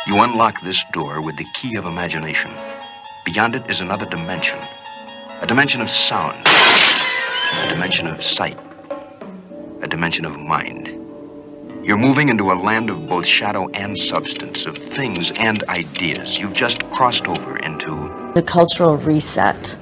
You unlock this door with the key of imagination. Beyond it is another dimension. A dimension of sound. A dimension of sight. A dimension of mind. You're moving into a land of both shadow and substance, of things and ideas. You've just crossed over into the cultural reset.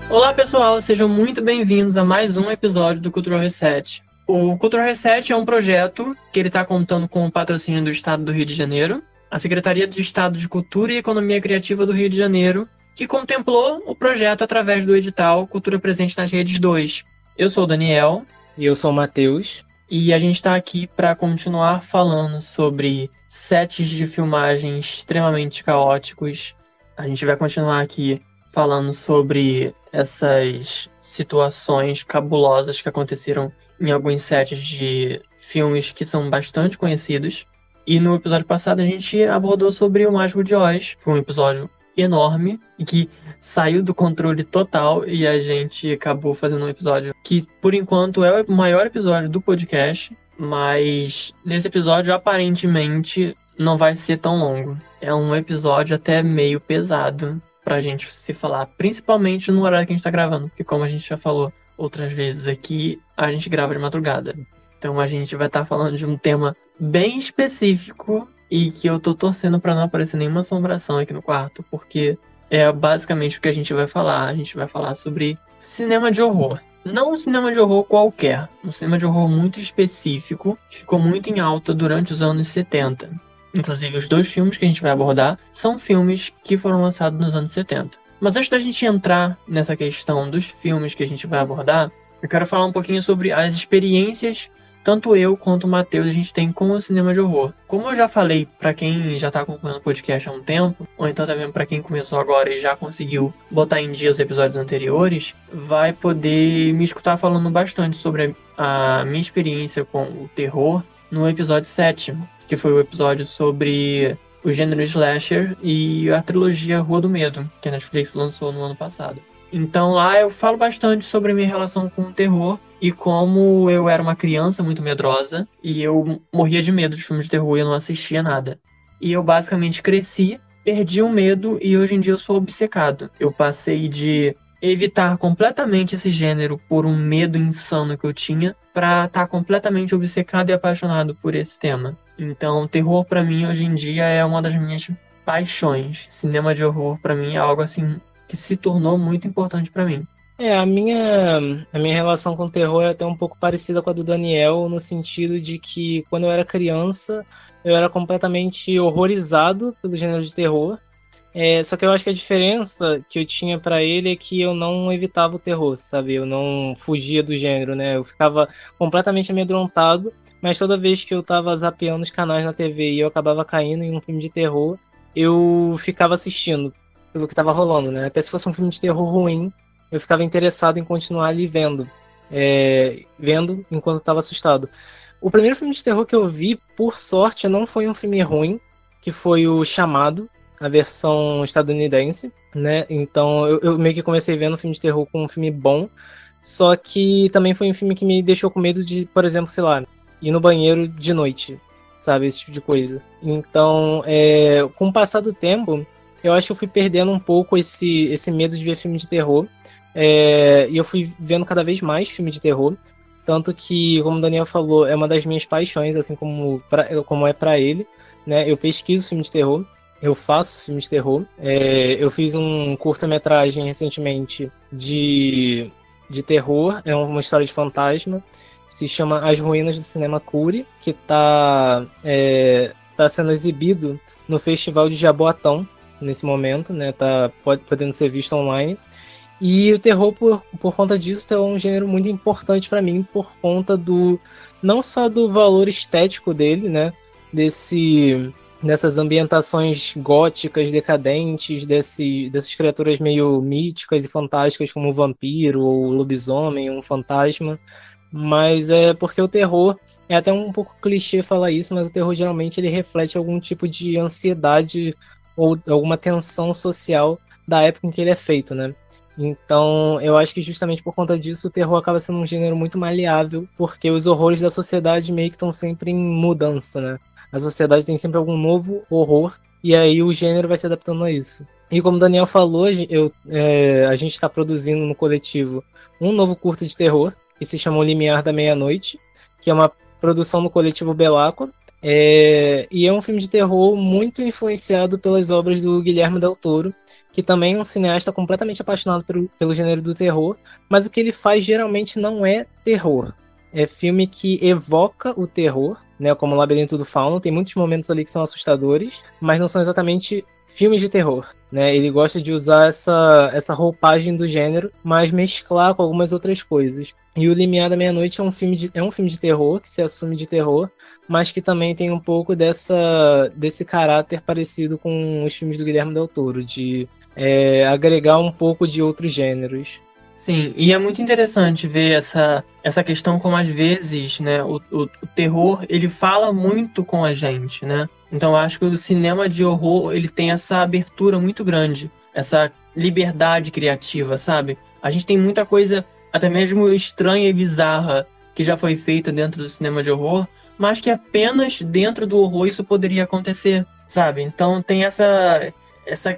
Olá pessoal, sejam muito bem-vindos a mais um episódio do Cultural Reset. O Cultural Reset é um projeto que ele está contando com o patrocínio do Estado do Rio de Janeiro, a Secretaria do Estado de Cultura e Economia Criativa do Rio de Janeiro, que contemplou o projeto através do edital Cultura Presente nas Redes 2. Eu sou o Daniel. E eu sou o Matheus. E a gente está aqui para continuar falando sobre sets de filmagem extremamente caóticos. A gente vai continuar aqui falando sobre essas situações cabulosas que aconteceram em alguns sets de filmes que são bastante conhecidos. E no episódio passado a gente abordou sobre O Mágico de Oz. Foi um episódio enorme e que saiu do controle total e a gente acabou fazendo um episódio que, por enquanto, é o maior episódio do podcast, mas nesse episódio, aparentemente, não vai ser tão longo. É um episódio até meio pesado pra gente se falar, principalmente no horário que a gente tá gravando, porque como a gente já falou outras vezes aqui, a gente grava de madrugada. Então a gente vai estar falando de um tema bem específico e que eu tô torcendo pra não aparecer nenhuma assombração aqui no quarto, porque é basicamente o que a gente vai falar. A gente vai falar sobre cinema de horror. Não um cinema de horror qualquer, um cinema de horror muito específico, que ficou muito em alta durante os anos 70. Inclusive, os dois filmes que a gente vai abordar são filmes que foram lançados nos anos 70. Mas antes da gente entrar nessa questão dos filmes que a gente vai abordar, eu quero falar um pouquinho sobre as experiências, tanto eu quanto o Matheus, a gente tem com o cinema de horror. Como eu já falei para quem já está acompanhando o podcast há um tempo, ou então também para quem começou agora e já conseguiu botar em dia os episódios anteriores, vai poder me escutar falando bastante sobre a minha experiência com o terror no episódio 7. Que foi o episódio sobre o gênero slasher e a trilogia Rua do Medo, que a Netflix lançou no ano passado. Então lá eu falo bastante sobre a minha relação com o terror e como eu era uma criança muito medrosa e eu morria de medo de filmes de terror e eu não assistia nada. E eu basicamente cresci, perdi o medo e hoje em dia eu sou obcecado. Eu passei de evitar completamente esse gênero por um medo insano que eu tinha pra estar completamente obcecado e apaixonado por esse tema. Então, terror pra mim hoje em dia é uma das minhas paixões. Cinema de horror pra mim é algo assim que se tornou muito importante pra mim. A minha relação com o terror é até um pouco parecida com a do Daniel, no sentido de que quando eu era criança eu era completamente horrorizado pelo gênero de terror. Só que eu acho que a diferença que eu tinha pra ele é que eu não evitava o terror, sabe? Eu não fugia do gênero, né? Eu ficava completamente amedrontado, mas toda vez que eu tava zapeando os canais na TV e eu acabava caindo em um filme de terror, eu ficava assistindo pelo que tava rolando, né? Até se fosse um filme de terror ruim, eu ficava interessado em continuar ali vendo enquanto eu tava assustado. O primeiro filme de terror que eu vi, por sorte, não foi um filme ruim, que foi o Chamado, a versão estadunidense, né? Então eu meio que comecei vendo um filme de terror com um filme bom, só que também foi um filme que me deixou com medo de, por exemplo, sei lá, ir no banheiro de noite, sabe? Esse tipo de coisa. Então, com o passar do tempo, eu acho que eu fui perdendo um pouco esse medo de ver filme de terror, e eu fui vendo cada vez mais filme de terror, tanto que, como o Daniel falou, é uma das minhas paixões, assim como é pra ele, né? Eu pesquiso filme de terror, eu faço filme de terror. Eu fiz um curta-metragem recentemente de terror, é uma história de fantasma, se chama As Ruínas do Cinema Cury, que tá sendo exibido no Festival de Jaboatão nesse momento, né? Tá podendo ser visto online. E o terror, por conta disso, é um gênero muito importante para mim, por conta do não só do valor estético dele, né? Dessas ambientações góticas, decadentes, dessas criaturas meio míticas e fantásticas, como o vampiro, ou o lobisomem, um fantasma. Mas é porque o terror, é até um pouco clichê falar isso, mas o terror geralmente ele reflete algum tipo de ansiedade ou alguma tensão social da época em que ele é feito, né? Então, eu acho que justamente por conta disso, o terror acaba sendo um gênero muito maleável, porque os horrores da sociedade meio que estão sempre em mudança, né? A sociedade tem sempre algum novo horror, e aí o gênero vai se adaptando a isso. E como o Daniel falou, a gente está produzindo no coletivo um novo curta de terror, que se chama O Limiar da Meia-Noite, que é uma produção do coletivo Belacqua, e é um filme de terror muito influenciado pelas obras do Guilherme Del Toro, que também é um cineasta completamente apaixonado pelo gênero do terror, mas o que ele faz geralmente não é terror. É filme que evoca o terror, né, como o Labirinto do Fauno, tem muitos momentos ali que são assustadores, mas não são exatamente filmes de terror, né? Ele gosta de usar essa roupagem do gênero, mas mesclar com algumas outras coisas. E O Limiar da Meia-Noite é um filme de terror, que se assume de terror, mas que também tem um pouco desse caráter parecido com os filmes do Guilherme Del Toro, de agregar um pouco de outros gêneros. Sim, e é muito interessante ver essa questão como às vezes, né, o terror, ele fala muito com a gente, né? Então eu acho que o cinema de horror, ele tem essa abertura muito grande, essa liberdade criativa, sabe? A gente tem muita coisa, até mesmo estranha e bizarra, que já foi feita dentro do cinema de horror, mas que apenas dentro do horror isso poderia acontecer, sabe? Então tem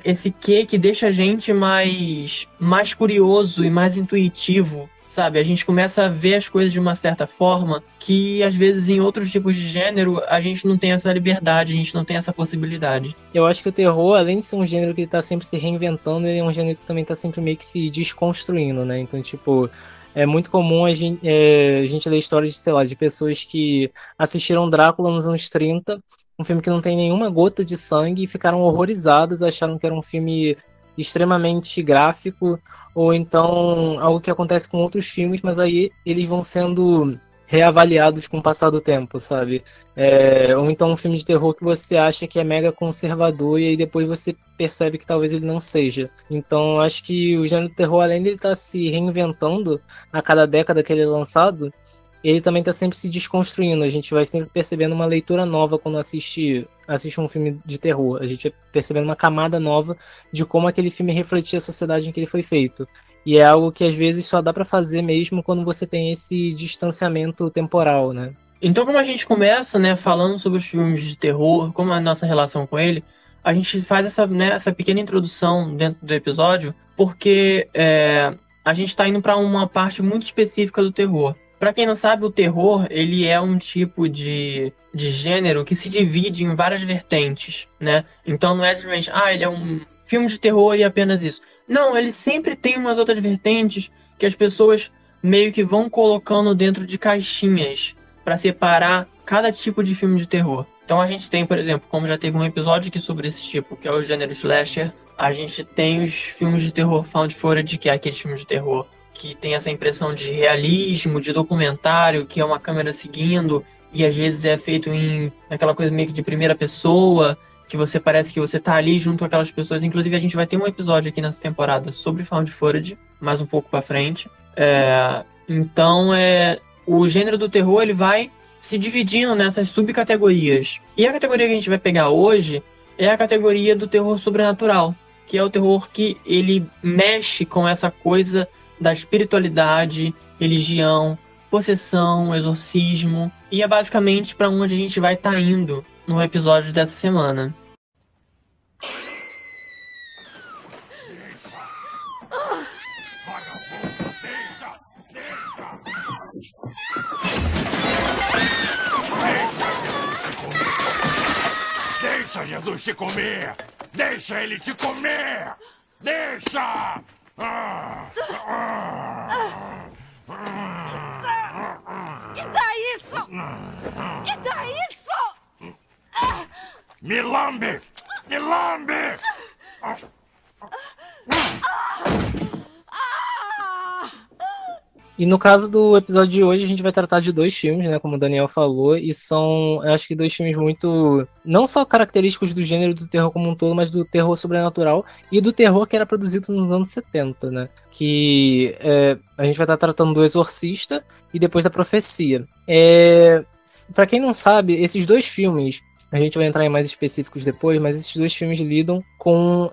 esse quê que deixa a gente mais curioso e mais intuitivo, sabe? A gente começa a ver as coisas de uma certa forma que, às vezes, em outros tipos de gênero, a gente não tem essa liberdade, a gente não tem essa possibilidade. Eu acho que o terror, além de ser um gênero que tá sempre se reinventando, ele é um gênero que também tá sempre meio que se desconstruindo, né? Então, tipo, é muito comum a gente ler histórias, sei lá, de pessoas que assistiram Drácula nos anos 30, um filme que não tem nenhuma gota de sangue, e ficaram horrorizadas, acharam que era um filme extremamente gráfico, ou então algo que acontece com outros filmes, mas aí eles vão sendo reavaliados com o passar do tempo, sabe? Ou então um filme de terror que você acha que é mega conservador e aí depois você percebe que talvez ele não seja. Então acho que o gênero do terror, além de ele estar se reinventando a cada década que ele é lançado, ele também está sempre se desconstruindo. A gente vai sempre percebendo uma leitura nova quando assiste um filme de terror. A gente vai percebendo uma camada nova de como aquele filme refletia a sociedade em que ele foi feito. E é algo que às vezes só dá para fazer mesmo quando você tem esse distanciamento temporal, né? Então, como a gente começa, né, falando sobre os filmes de terror, como a nossa relação com ele, a gente faz essa pequena introdução dentro do episódio, porque a gente está indo para uma parte muito específica do terror. Para quem não sabe, o terror, ele é um tipo de gênero que se divide em várias vertentes, né? Então não é simplesmente, ele é um filme de terror e apenas isso. Não, ele sempre tem umas outras vertentes que as pessoas meio que vão colocando dentro de caixinhas para separar cada tipo de filme de terror. Então a gente tem, por exemplo, como já teve um episódio aqui sobre esse tipo, que é o gênero slasher, a gente tem os filmes de terror found footage, que é aquele filme de terror que tem essa impressão de realismo, de documentário, que é uma câmera seguindo, e às vezes é feito em aquela coisa meio que de primeira pessoa, que você parece que você tá ali junto com aquelas pessoas. Inclusive a gente vai ter um episódio aqui nessa temporada sobre found footage, mais um pouco pra frente. Então o gênero do terror, ele vai se dividindo nessas subcategorias. E a categoria que a gente vai pegar hoje é a categoria do terror sobrenatural, que é o terror que ele mexe com essa coisa da espiritualidade, religião, possessão, exorcismo, e é basicamente para onde a gente vai estar indo no episódio dessa semana. Deixa Jesus te comer! Deixa ele te comer! Deixa! Que tá isso? Que tá isso? Me lambe! Me lambe! E no caso do episódio de hoje, a gente vai tratar de 2 filmes, né, como o Daniel falou, e são, eu acho que 2 filmes muito, não só característicos do gênero do terror como um todo, mas do terror sobrenatural e do terror que era produzido nos anos 70, né, que a gente vai estar tratando do Exorcista e depois da Profecia. Pra quem não sabe, esses 2 filmes, a gente vai entrar em mais específicos depois, mas esses 2 filmes lidam com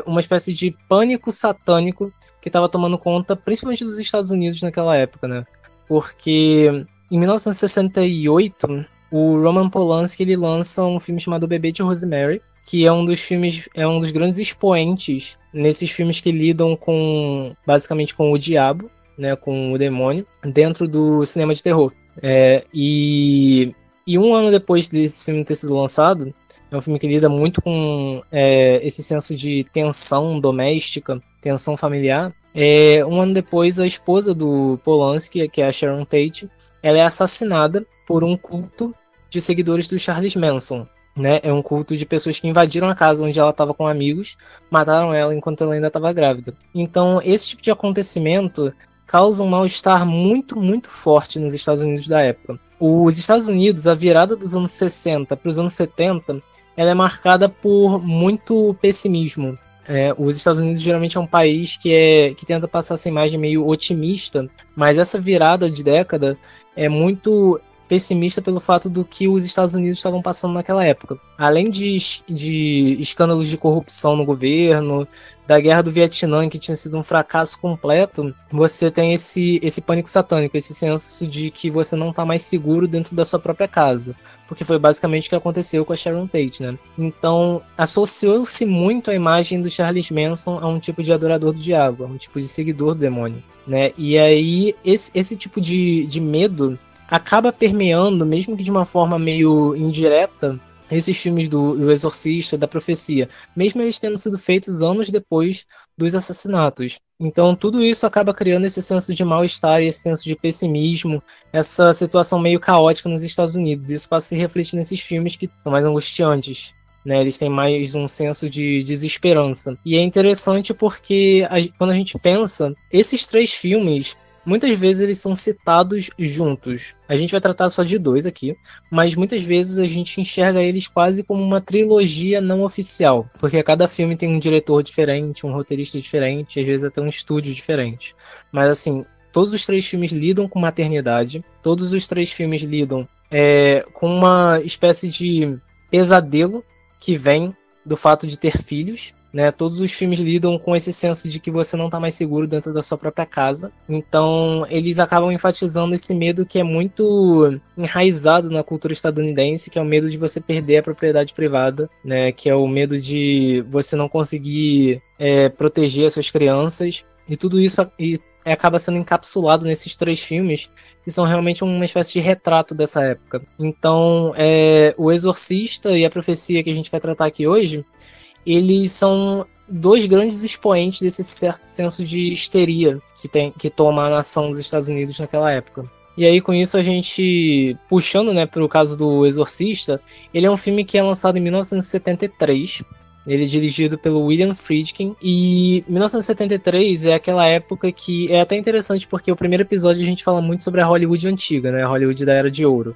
uma espécie de pânico satânico que estava tomando conta principalmente dos Estados Unidos naquela época, né? Porque em 1968, o Roman Polanski ele lança um filme chamado O Bebê de Rosemary, que é um dos grandes expoentes nesses filmes que lidam com, basicamente, com o diabo, né? Com o demônio, dentro do cinema de terror. E um ano depois desse filme ter sido lançado, é um filme que lida muito com esse senso de tensão doméstica, tensão familiar. Um ano depois, a esposa do Polanski, que é a Sharon Tate, ela é assassinada por um culto de seguidores do Charles Manson. Né? É um culto de pessoas que invadiram a casa onde ela estava com amigos, mataram ela enquanto ela ainda estava grávida. Então, esse tipo de acontecimento causa um mal-estar muito, muito forte nos Estados Unidos da época. Os Estados Unidos, a virada dos anos 60 para os anos 70, ela é marcada por muito pessimismo. Os Estados Unidos geralmente é um país que tenta passar essa imagem meio otimista, mas essa virada de década é muito pessimista pelo fato do que os Estados Unidos estavam passando naquela época. Além de escândalos de corrupção no governo, da guerra do Vietnã, que tinha sido um fracasso completo, você tem esse pânico satânico, esse senso de que você não está mais seguro dentro da sua própria casa. Porque foi basicamente o que aconteceu com a Sharon Tate, né? Então, associou-se muito a imagem do Charles Manson a um tipo de adorador do diabo, a um tipo de seguidor do demônio, né? E aí, esse tipo de medo acaba permeando, mesmo que de uma forma meio indireta, esses filmes do Exorcista, da Profecia, mesmo eles tendo sido feitos anos depois dos assassinatos. Então tudo isso acaba criando esse senso de mal-estar e esse senso de pessimismo, essa situação meio caótica nos Estados Unidos. Isso passa a se refletir nesses filmes que são mais angustiantes, né? Eles têm mais um senso de desesperança. E é interessante porque quando a gente pensa, esses 3 filmes, muitas vezes eles são citados juntos. A gente vai tratar só de 2 aqui, mas muitas vezes a gente enxerga eles quase como uma trilogia não oficial, porque cada filme tem um diretor diferente, um roteirista diferente, às vezes até um estúdio diferente. Mas assim, todos os 3 filmes lidam com maternidade, todos os 3 filmes lidam com uma espécie de pesadelo que vem do fato de ter filhos, né? Todos os filmes lidam com esse senso de que você não está mais seguro dentro da sua própria casa. Então, eles acabam enfatizando esse medo que é muito enraizado na cultura estadunidense, que é o medo de você perder a propriedade privada, né? Que é o medo de você não conseguir proteger as suas crianças. E tudo isso acaba sendo encapsulado nesses 3 filmes, que são realmente uma espécie de retrato dessa época. Então, O Exorcista e a Profecia, que a gente vai tratar aqui hoje, eles são 2 grandes expoentes desse certo senso de histeria que toma a nação dos Estados Unidos naquela época. E aí, com isso, a gente, puxando, né, para o caso do Exorcista, ele é um filme que é lançado em 1973, ele é dirigido pelo William Friedkin, e 1973 é aquela época que é até interessante porque o primeiro episódio a gente fala muito sobre a Hollywood antiga, né, a Hollywood da Era de Ouro.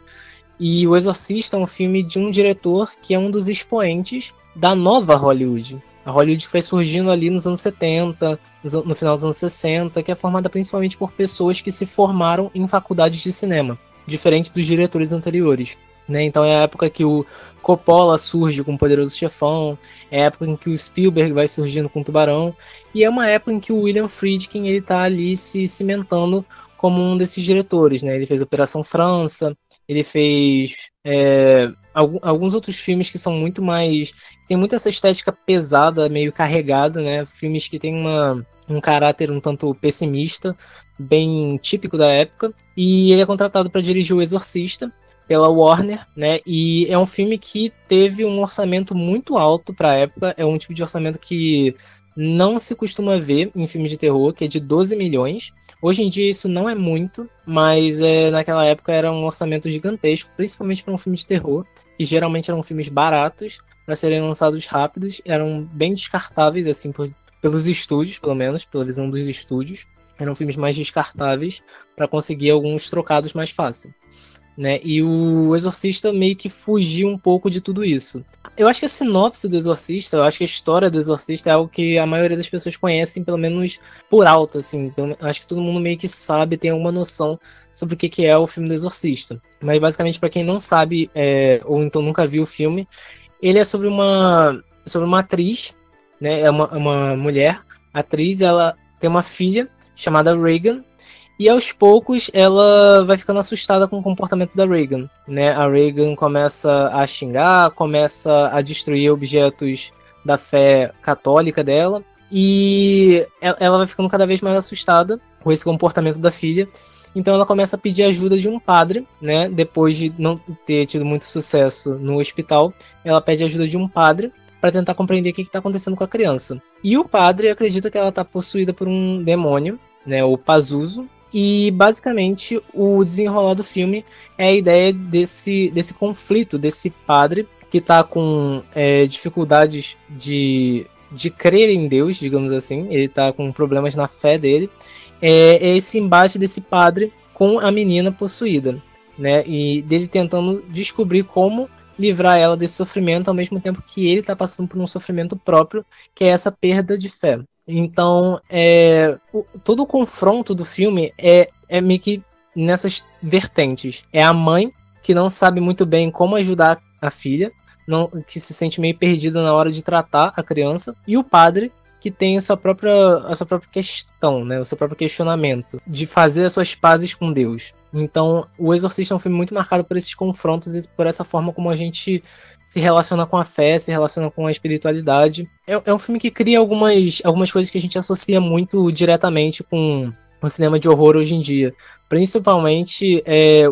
E O Exorcista é um filme de um diretor que é um dos expoentes da nova Hollywood. A Hollywood que foi surgindo ali nos anos 70, no final dos anos 60, que é formada principalmente por pessoas que se formaram em faculdades de cinema, diferente dos diretores anteriores. Né? Então é a época que o Coppola surge com o Poderoso Chefão, é a época em que o Spielberg vai surgindo com o Tubarão, e é uma época em que o William Friedkin ele tá ali se cimentando como um desses diretores. Né? Ele fez Operação França, ele fez alguns outros filmes que são muito mais... tem muito essa estética pesada, meio carregada, né? Filmes que tem um caráter um tanto pessimista, bem típico da época. E ele é contratado para dirigir O Exorcista pela Warner, né? E é um filme que teve um orçamento muito alto para a época. É um tipo de orçamento que não se costuma ver em filmes de terror, que é de 12 milhões. Hoje em dia isso não é muito, mas naquela época era um orçamento gigantesco, principalmente para um filme de terror, que geralmente eram filmes baratos, para serem lançados rápidos, eram bem descartáveis, assim, pelos estúdios, pelo menos, pela visão dos estúdios. Eram filmes mais descartáveis para conseguir alguns trocados mais fácil, né? E o Exorcista meio que fugiu um pouco de tudo isso. Eu acho que a sinopse do Exorcista, eu acho que a história do Exorcista é algo que a maioria das pessoas conhecem, pelo menos por alto, assim. Acho que todo mundo meio que sabe, tem alguma noção sobre o que é o filme do Exorcista. Mas basicamente, para quem não sabe, ou então nunca viu o filme, ele é sobre uma atriz, né? É uma mulher, atriz, ela tem uma filha chamada Regan, e aos poucos ela vai ficando assustada com o comportamento da Regan, né? A Regan começa a xingar, começa a destruir objetos da fé católica dela, e ela vai ficando cada vez mais assustada com esse comportamento da filha. Então ela começa a pedir ajuda de um padre, né? Depois de não ter tido muito sucesso no hospital, ela pede ajuda de um padre para tentar compreender o que está acontecendo com a criança. E o padre acredita que ela está possuída por um demônio, né? O Pazuzu. E basicamente o desenrolar do filme é a ideia desse conflito, desse padre que está com dificuldades de crer em Deus, digamos assim. Ele está com problemas na fé dele. É esse embate desse padre com a menina possuída, né? E dele tentando descobrir como livrar ela desse sofrimento, ao mesmo tempo que ele está passando por um sofrimento próprio, que é essa perda de fé. Então, todo o confronto do filme é meio que nessas vertentes. É a mãe que não sabe muito bem como ajudar a filha, que se sente meio perdida na hora de tratar a criança, e o padre que tem a sua própria questão, né? O seu próprio questionamento de fazer as suas pazes com Deus. Então, O Exorcista é um filme muito marcado por esses confrontos e por essa forma como a gente se relaciona com a fé, se relaciona com a espiritualidade. É um filme que cria algumas coisas que a gente associa muito diretamente com o cinema de horror hoje em dia. Principalmente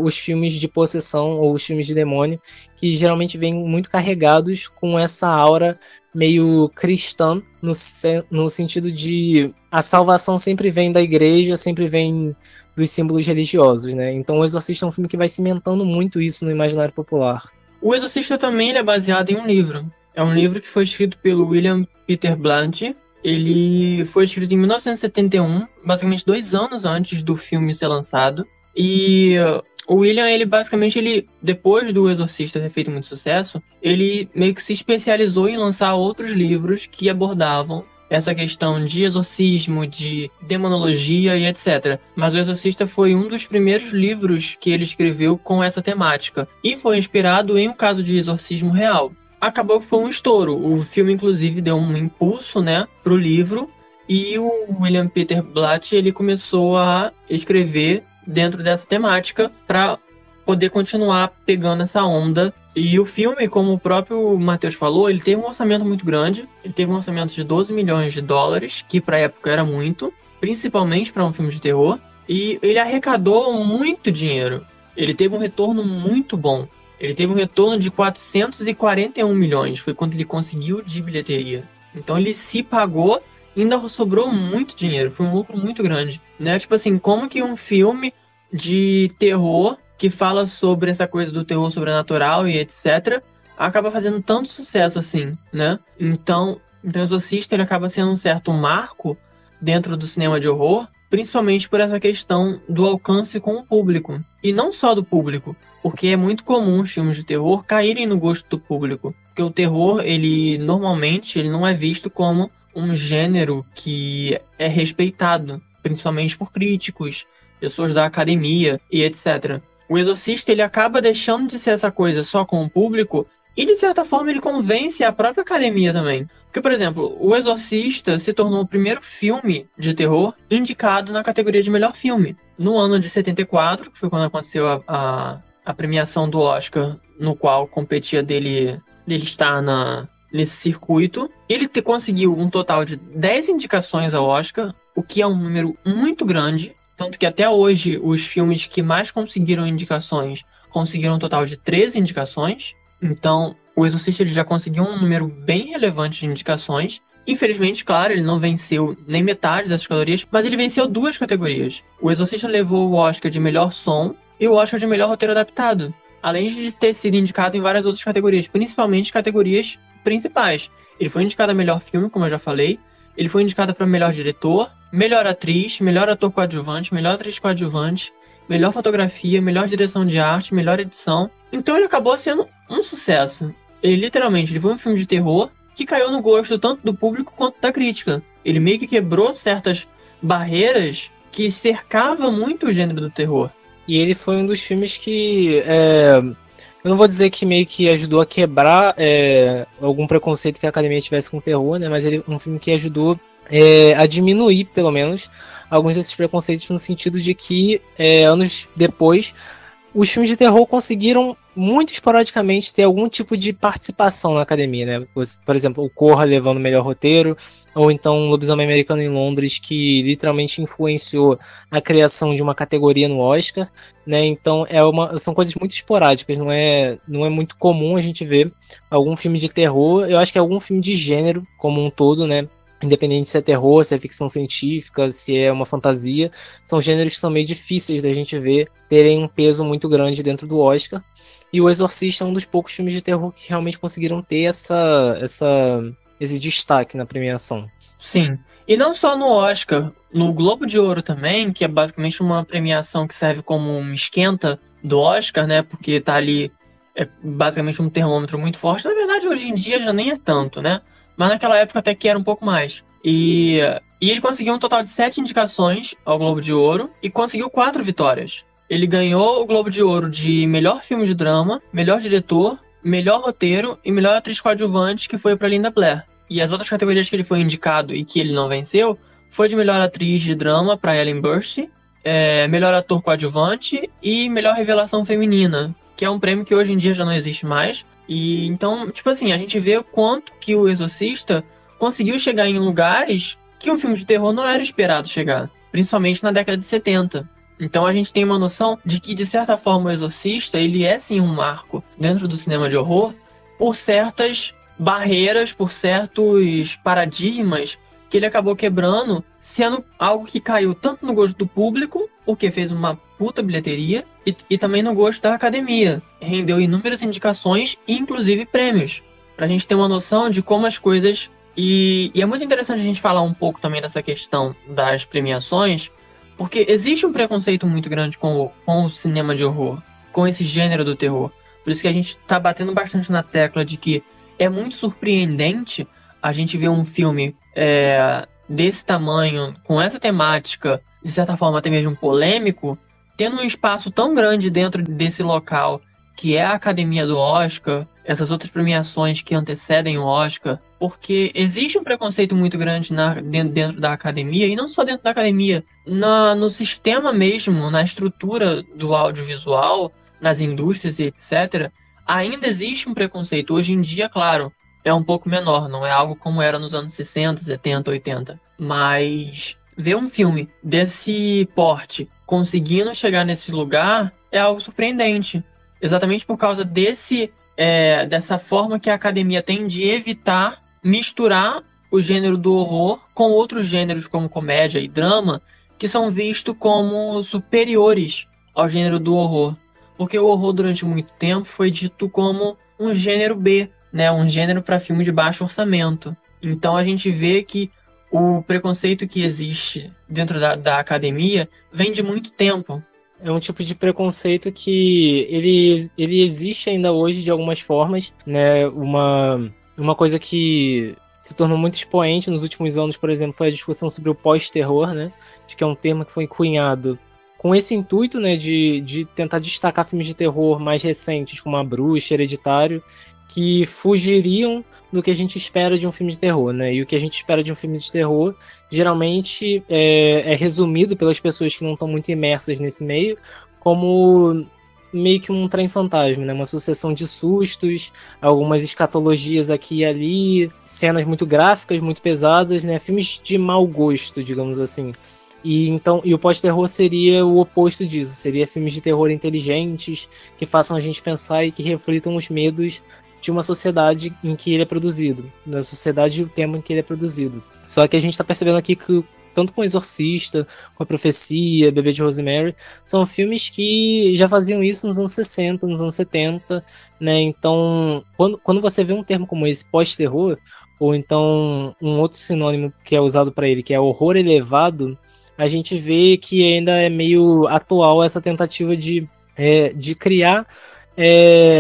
os filmes de possessão ou os filmes de demônio, que geralmente vêm muito carregados com essa aura meio cristã, no sentido de a salvação sempre vem da igreja, sempre vem dos símbolos religiosos, né? Então O Exorcista é um filme que vai cimentando muito isso no imaginário popular. O Exorcista também ele é baseado em um livro. É um livro que foi escrito pelo William Peter Blatty. Ele foi escrito em 1971, basicamente 2 anos antes do filme ser lançado. E o William, depois do Exorcista ter feito muito sucesso, ele meio que se especializou em lançar outros livros que abordavam essa questão de exorcismo, de demonologia e etc. Mas o Exorcista foi um dos primeiros livros que ele escreveu com essa temática. E foi inspirado em um caso de exorcismo real. Acabou que foi um estouro. O filme, inclusive, deu um impulso, né, pro livro. E o William Peter Blatty, ele começou a escrever dentro dessa temática para poder continuar pegando essa onda. E o filme, como o próprio Matheus falou, ele teve um orçamento muito grande. Ele teve um orçamento de 12 milhões de dólares, que pra época era muito, principalmente para um filme de terror. E ele arrecadou muito dinheiro. Ele teve um retorno muito bom. Ele teve um retorno de 441 milhões, foi quanto ele conseguiu de bilheteria. Então ele se pagou, ainda sobrou muito dinheiro, foi um lucro muito grande, né? Tipo assim, como que um filme de terror que fala sobre essa coisa do terror sobrenatural e etc, acaba fazendo tanto sucesso assim, né? Então, o Exorcista ele acaba sendo um certo marco dentro do cinema de horror, principalmente por essa questão do alcance com o público. E não só do público, porque é muito comum os filmes de terror caírem no gosto do público. Porque o terror, normalmente, ele não é visto como um gênero que é respeitado, principalmente por críticos, pessoas da academia e etc. O Exorcista, ele acaba deixando de ser essa coisa só com o público e, de certa forma, ele convence a própria academia também. Porque, por exemplo, O Exorcista se tornou o primeiro filme de terror indicado na categoria de melhor filme. No ano de 74, que foi quando aconteceu a premiação do Oscar, no qual competia dele estar nesse circuito. Ele conseguiu um total de 10 indicações ao Oscar, o que é um número muito grande. Tanto que até hoje, os filmes que mais conseguiram indicações conseguiram um total de 13 indicações. Então, o Exorcista ele já conseguiu um número bem relevante de indicações. Infelizmente, claro, ele não venceu nem metade dessas categorias, mas ele venceu 2 categorias. O Exorcista levou o Oscar de melhor som e o Oscar de melhor roteiro adaptado. Além de ter sido indicado em várias outras categorias, principalmente categorias principais. Ele foi indicado a melhor filme, como eu já falei. Ele foi indicado para melhor diretor, melhor atriz, melhor ator coadjuvante, melhor atriz coadjuvante, melhor fotografia, melhor direção de arte, melhor edição. Então ele acabou sendo um sucesso. Ele foi um filme de terror que caiu no gosto tanto do público quanto da crítica. Ele meio que quebrou certas barreiras que cercavam muito o gênero do terror. E ele foi um dos filmes que... eu não vou dizer que meio que ajudou a quebrar algum preconceito que a academia tivesse com o terror, né? Mas ele é um filme que ajudou a diminuir, pelo menos, alguns desses preconceitos, no sentido de que, anos depois, os filmes de terror conseguiram, muito esporadicamente, ter algum tipo de participação na academia, né? Por exemplo, o Corra levando o melhor roteiro, ou então um Lobisomem Americano em Londres, que literalmente influenciou a criação de uma categoria no Oscar, né? Então são coisas muito esporádicas, não é muito comum a gente ver algum filme de terror. Eu acho que é algum filme de gênero como um todo, né? Independente se é terror, se é ficção científica, se é uma fantasia, são gêneros que são meio difíceis da gente ver terem um peso muito grande dentro do Oscar. E O Exorcista é um dos poucos filmes de terror que realmente conseguiram ter esse destaque na premiação. Sim, e não só no Oscar, no Globo de Ouro também, que é basicamente uma premiação que serve como um esquenta do Oscar, né? Porque tá ali, é basicamente um termômetro muito forte. Na verdade, hoje em dia já nem é tanto, né? Mas naquela época até que era um pouco mais. E ele conseguiu um total de 7 indicações ao Globo de Ouro e conseguiu 4 vitórias. Ele ganhou o Globo de Ouro de melhor filme de drama, melhor diretor, melhor roteiro e melhor atriz coadjuvante, que foi para Linda Blair. E as outras categorias que ele foi indicado e que ele não venceu foi de melhor atriz de drama para Ellen Burstyn, melhor ator coadjuvante e melhor revelação feminina, que é um prêmio que hoje em dia já não existe mais. E então, tipo assim, a gente vê o quanto que o Exorcista conseguiu chegar em lugares que um filme de terror não era esperado chegar, principalmente na década de 70. Então a gente tem uma noção de que, de certa forma, o Exorcista, ele é sim um marco dentro do cinema de horror por certas barreiras, por certos paradigmas que ele acabou quebrando, sendo algo que caiu tanto no gosto do público, porque fez uma puta bilheteria, e também no gosto da academia. Rendeu inúmeras indicações e inclusive prêmios. Pra gente ter uma noção de como as coisas... E é muito interessante a gente falar um pouco também dessa questão das premiações, porque existe um preconceito muito grande com o cinema de horror, com esse gênero do terror. Por isso que a gente tá batendo bastante na tecla de que é muito surpreendente a gente ver um filme desse tamanho, com essa temática, de certa forma até mesmo polêmico, tendo um espaço tão grande dentro desse local, que é a Academia do Oscar, essas outras premiações que antecedem o Oscar, porque existe um preconceito muito grande dentro da academia, e não só dentro da academia, no sistema mesmo, na estrutura do audiovisual, nas indústrias e etc., ainda existe um preconceito. Hoje em dia, claro, é um pouco menor, não é algo como era nos anos 60, 70, 80. Mas ver um filme desse porte conseguindo chegar nesse lugar é algo surpreendente. Exatamente por causa dessa forma que a academia tem de evitar misturar o gênero do horror com outros gêneros como comédia e drama, que são vistos como superiores ao gênero do horror. Porque o horror durante muito tempo foi dito como um gênero B, né? Um gênero para filme de baixo orçamento. Então a gente vê que o preconceito que existe dentro da academia vem de muito tempo. É um tipo de preconceito que ele existe ainda hoje de algumas formas, né? Uma coisa que se tornou muito expoente nos últimos anos, por exemplo, foi a discussão sobre o pós-terror, né? Acho que é um termo que foi cunhado com esse intuito, né, de tentar destacar filmes de terror mais recentes, como A Bruxa, Hereditário, que fugiriam do que a gente espera de um filme de terror, né? E o que a gente espera de um filme de terror geralmente é resumido pelas pessoas que não estão muito imersas nesse meio como meio que um trem fantasma, né? Uma sucessão de sustos, algumas escatologias aqui e ali, cenas muito gráficas, muito pesadas, né? Filmes de mau gosto, digamos assim. E o pós-terror seria o oposto disso, seria filmes de terror inteligentes, que façam a gente pensar e que reflitam os medos de uma sociedade em que ele é produzido, da sociedade e o tema em que ele é produzido. Só que a gente está percebendo aqui que, tanto com o Exorcista, com a Profecia, Bebê de Rosemary, são filmes que já faziam isso nos anos 60, nos anos 70, né? Então, quando você vê um termo como esse, pós-terror, ou então um outro sinônimo que é usado para ele, que é horror elevado, a gente vê que ainda é meio atual essa tentativa de criar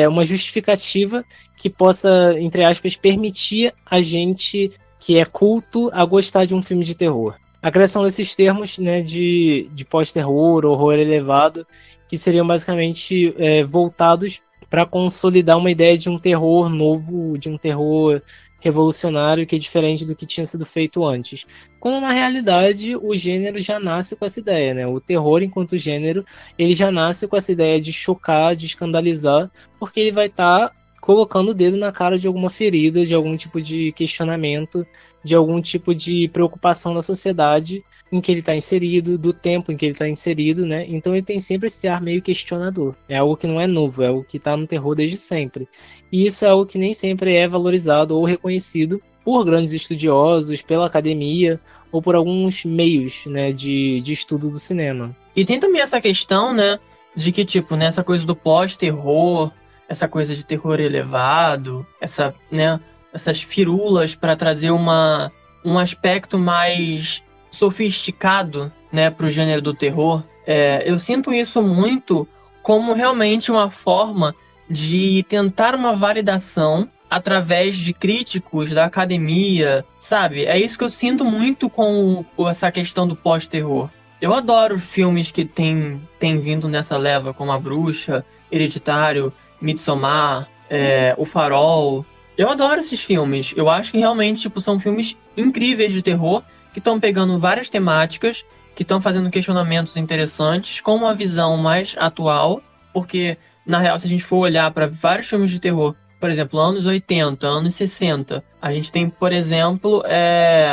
uma justificativa que possa, entre aspas, permitir a gente que é culto a gostar de um filme de terror. A criação desses termos, né, de pós-terror, horror elevado, que seriam basicamente voltados para consolidar uma ideia de um terror novo, de um terror revolucionário que é diferente do que tinha sido feito antes. Quando na realidade o gênero já nasce com essa ideia, né? O terror enquanto gênero, ele já nasce com essa ideia de chocar, de escandalizar, porque ele vai estar colocando o dedo na cara de alguma ferida, de algum tipo de questionamento, de algum tipo de preocupação da sociedade em que ele está inserido, do tempo em que ele está inserido, né? Então ele tem sempre esse ar meio questionador. É algo que não é novo, é algo que está no terror desde sempre. E isso é algo que nem sempre é valorizado ou reconhecido por grandes estudiosos, pela academia ou por alguns meios, né, de estudo do cinema. E tem também essa questão, né, de que, tipo, nessa coisa do pós-terror, essa coisa de terror elevado, essas firulas para trazer um aspecto mais sofisticado, né, pro gênero do terror. Eu sinto isso muito como realmente uma forma de tentar uma validação através de críticos da academia, sabe? É isso que eu sinto muito com essa questão do pós-terror. Eu adoro filmes que tem vindo nessa leva, como A Bruxa, Hereditário, Midsommar, O Farol. Eu adoro esses filmes. Eu acho que realmente, tipo, são filmes incríveis de terror que estão pegando várias temáticas, que estão fazendo questionamentos interessantes com uma visão mais atual, porque, na real, se a gente for olhar para vários filmes de terror, por exemplo, anos 80, anos 60, a gente tem, por exemplo,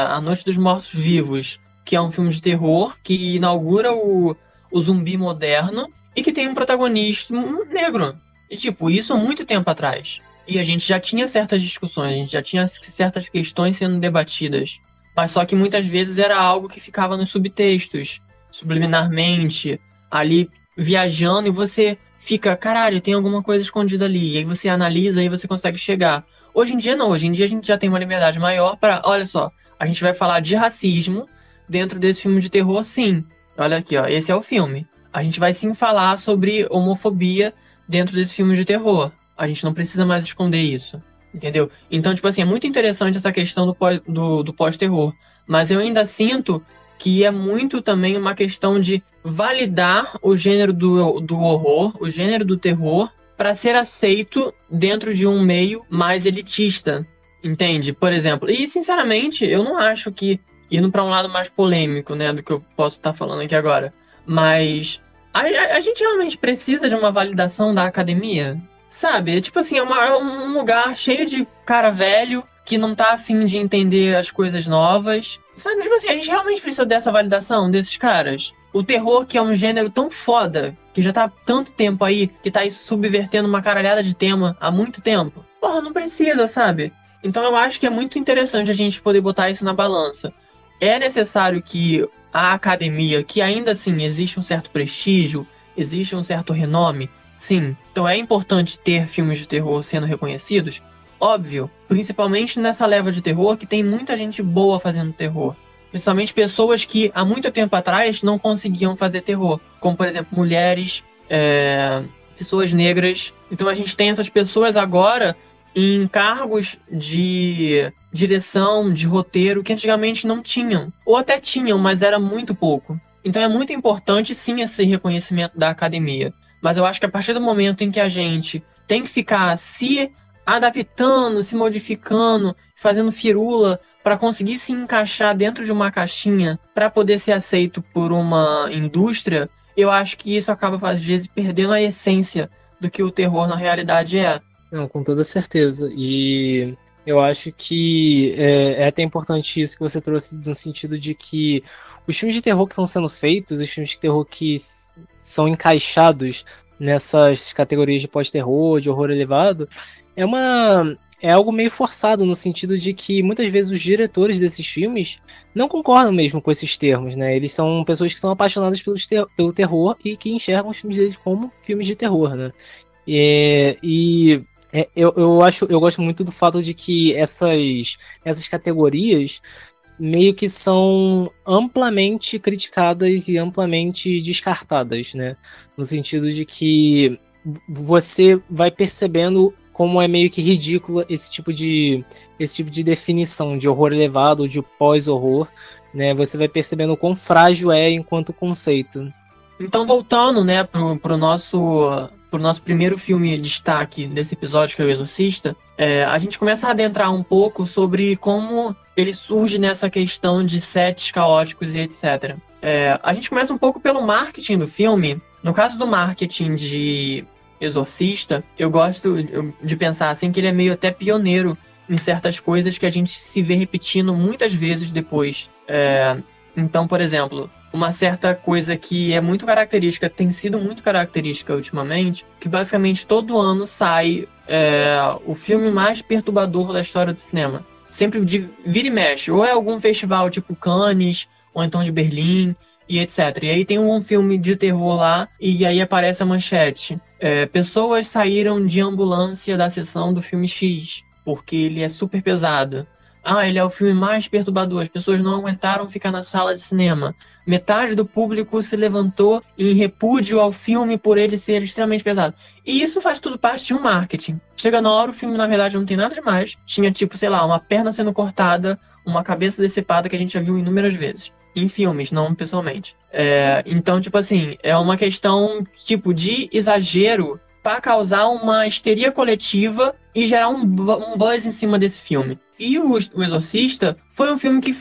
A Noite dos Mortos-Vivos, que é um filme de terror que inaugura o zumbi moderno e que tem um protagonista negro. E, tipo, isso há muito tempo atrás. E a gente já tinha certas discussões, a gente já tinha certas questões sendo debatidas. Mas só que muitas vezes era algo que ficava nos subtextos, subliminarmente, ali viajando, e você fica, caralho, tem alguma coisa escondida ali. E aí você analisa e você consegue chegar. Hoje em dia não, hoje em dia a gente já tem uma liberdade maior para, olha só, a gente vai falar de racismo dentro desse filme de terror, sim. Olha aqui, ó, esse é o filme. A gente vai sim falar sobre homofobia dentro desse filme de terror. A gente não precisa mais esconder isso, entendeu? Então, tipo assim, é muito interessante essa questão do pós-terror. Mas eu ainda sinto que é muito também uma questão de validar o gênero do horror, o gênero do terror, para ser aceito dentro de um meio mais elitista, entende? Por exemplo, e sinceramente, eu não acho que, indo para um lado mais polêmico, né, do que eu posso estar falando aqui agora, mas a gente realmente precisa de uma validação da academia? Sabe, tipo assim, é um lugar cheio de cara velho que não tá afim de entender as coisas novas. Sabe, tipo assim, a gente realmente precisa dessa validação desses caras. O terror, que é um gênero tão foda, que já tá há tanto tempo aí, que tá aí subvertendo uma caralhada de tema há muito tempo. Porra, não precisa, sabe? Então eu acho que é muito interessante a gente poder botar isso na balança. É necessário que a academia, que ainda assim existe um certo prestígio, existe um certo renome, sim, então é importante ter filmes de terror sendo reconhecidos, óbvio, principalmente nessa leva de terror que tem muita gente boa fazendo terror. Principalmente pessoas que há muito tempo atrás não conseguiam fazer terror, como por exemplo mulheres, pessoas negras. Então a gente tem essas pessoas agora em cargos de direção, de roteiro, que antigamente não tinham, ou até tinham, mas era muito pouco. Então é muito importante sim esse reconhecimento da academia. Mas eu acho que a partir do momento em que a gente tem que ficar se adaptando, se modificando, fazendo firula para conseguir se encaixar dentro de uma caixinha para poder ser aceito por uma indústria, eu acho que isso acaba às vezes perdendo a essência do que o terror na realidade é. Não, com toda certeza. E eu acho que é até importante isso que você trouxe no sentido de que os filmes de terror que estão sendo feitos, os filmes de terror que são encaixados nessas categorias de pós-terror, de horror elevado, é algo meio forçado, no sentido de que muitas vezes os diretores desses filmes não concordam mesmo com esses termos, né? Eles são pessoas que são apaixonadas pelo terror e que enxergam os filmes deles como filmes de terror, né? E Eu gosto muito do fato de que essas categorias meio que são amplamente criticadas e amplamente descartadas, né? No sentido de que você vai percebendo como é meio que ridícula esse tipo de definição de horror elevado, de pós-horror, né? Você vai percebendo o quão frágil é enquanto conceito. Então, voltando, né, pro nosso primeiro filme destaque desse episódio, que é o Exorcista, a gente começa a adentrar um pouco sobre como ele surge nessa questão de sets caóticos e etc. A gente começa um pouco pelo marketing do filme. No caso do marketing de Exorcista, eu gosto de pensar assim que ele é meio até pioneiro em certas coisas que a gente se vê repetindo muitas vezes depois. Então, por exemplo, uma certa coisa que é muito característica, tem sido muito característica ultimamente, que basicamente todo ano sai o filme mais perturbador da história do cinema. Sempre vira e mexe, ou é algum festival tipo Cannes, ou então de Berlim, e etc. E aí tem um filme de terror lá, e aí aparece a manchete. Pessoas saíram de ambulância da sessão do filme X, porque ele é super pesado. Ele é o filme mais perturbador, as pessoas não aguentaram ficar na sala de cinema. Metade do público se levantou em repúdio ao filme por ele ser extremamente pesado. E isso faz tudo parte de um marketing. Chega na hora, o filme na verdade não tem nada demais. Tinha tipo, sei lá, uma perna sendo cortada, uma cabeça decepada que a gente já viu inúmeras vezes. Em filmes, não pessoalmente. Então, tipo assim, é uma questão tipo de exagero para causar uma histeria coletiva e gerar um buzz em cima desse filme. E o Exorcista foi um filme que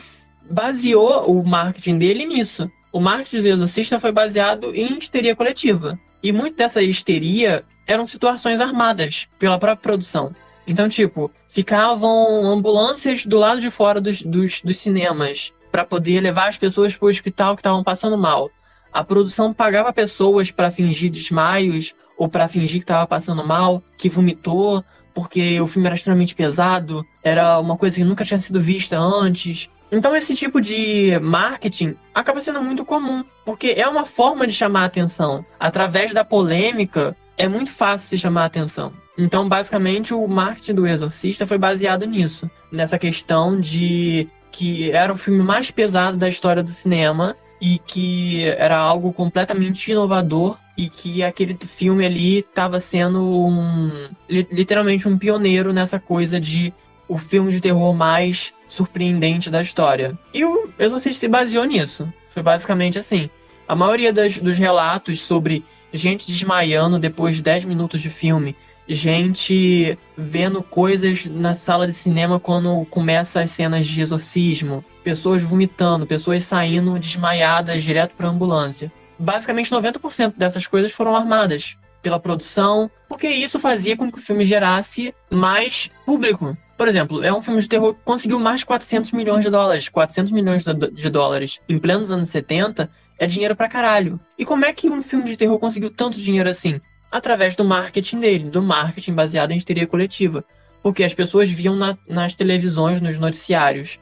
baseou o marketing dele nisso. O marketing do Exorcista foi baseado em histeria coletiva. E muito dessa histeria eram situações armadas pela própria produção. Então, tipo, ficavam ambulâncias do lado de fora dos cinemas para poder levar as pessoas para o hospital que estavam passando mal. A produção pagava pessoas para fingir desmaios ou para fingir que estava passando mal, que vomitou, porque o filme era extremamente pesado, era uma coisa que nunca tinha sido vista antes. Então esse tipo de marketing acaba sendo muito comum, porque é uma forma de chamar a atenção. Através da polêmica, é muito fácil se chamar a atenção. Então, basicamente, o marketing do Exorcista foi baseado nisso, nessa questão de que era o filme mais pesado da história do cinema e que era algo completamente inovador e que aquele filme ali estava sendo literalmente um pioneiro nessa coisa de o filme de terror mais surpreendente da história. E o Exorcista se baseou nisso. Foi basicamente assim. A maioria dos relatos sobre gente desmaiando depois de 10 minutos de filme, gente vendo coisas na sala de cinema quando começa as cenas de exorcismo, pessoas vomitando, pessoas saindo desmaiadas direto para a ambulância. Basicamente 90% dessas coisas foram armadas pela produção, porque isso fazia com que o filme gerasse mais público. Por exemplo, é um filme de terror que conseguiu mais de 400 milhões de dólares. 400 milhões de dólares em plenos anos 70 é dinheiro pra caralho. E como é que um filme de terror conseguiu tanto dinheiro assim? Através do marketing dele, do marketing baseado em histeria coletiva. Porque as pessoas viam nas televisões, nos noticiários,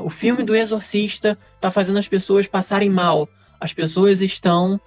o filme do Exorcista tá fazendo as pessoas passarem mal. As pessoas estão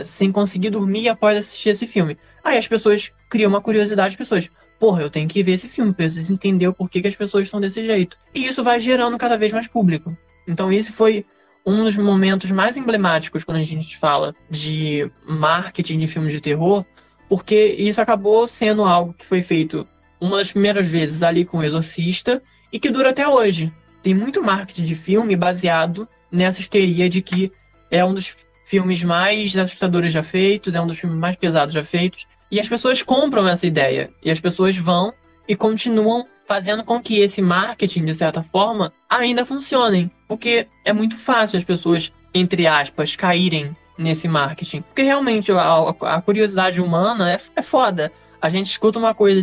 sem conseguir dormir após assistir esse filme. Aí as pessoas criam uma curiosidade, as pessoas, porra, eu tenho que ver esse filme, preciso entender o porquê que as pessoas estão desse jeito. E isso vai gerando cada vez mais público. Então esse foi um dos momentos mais emblemáticos quando a gente fala de marketing de filmes de terror, porque isso acabou sendo algo que foi feito uma das primeiras vezes ali com o Exorcista e que dura até hoje. Tem muito marketing de filme baseado nessa histeria de que é um dos filmes mais assustadores já feitos, é um dos filmes mais pesados já feitos, e as pessoas compram essa ideia, e as pessoas vão e continuam fazendo com que esse marketing, de certa forma, ainda funcione. Porque é muito fácil as pessoas, entre aspas, caírem nesse marketing. Porque realmente a curiosidade humana é foda. A gente escuta uma coisa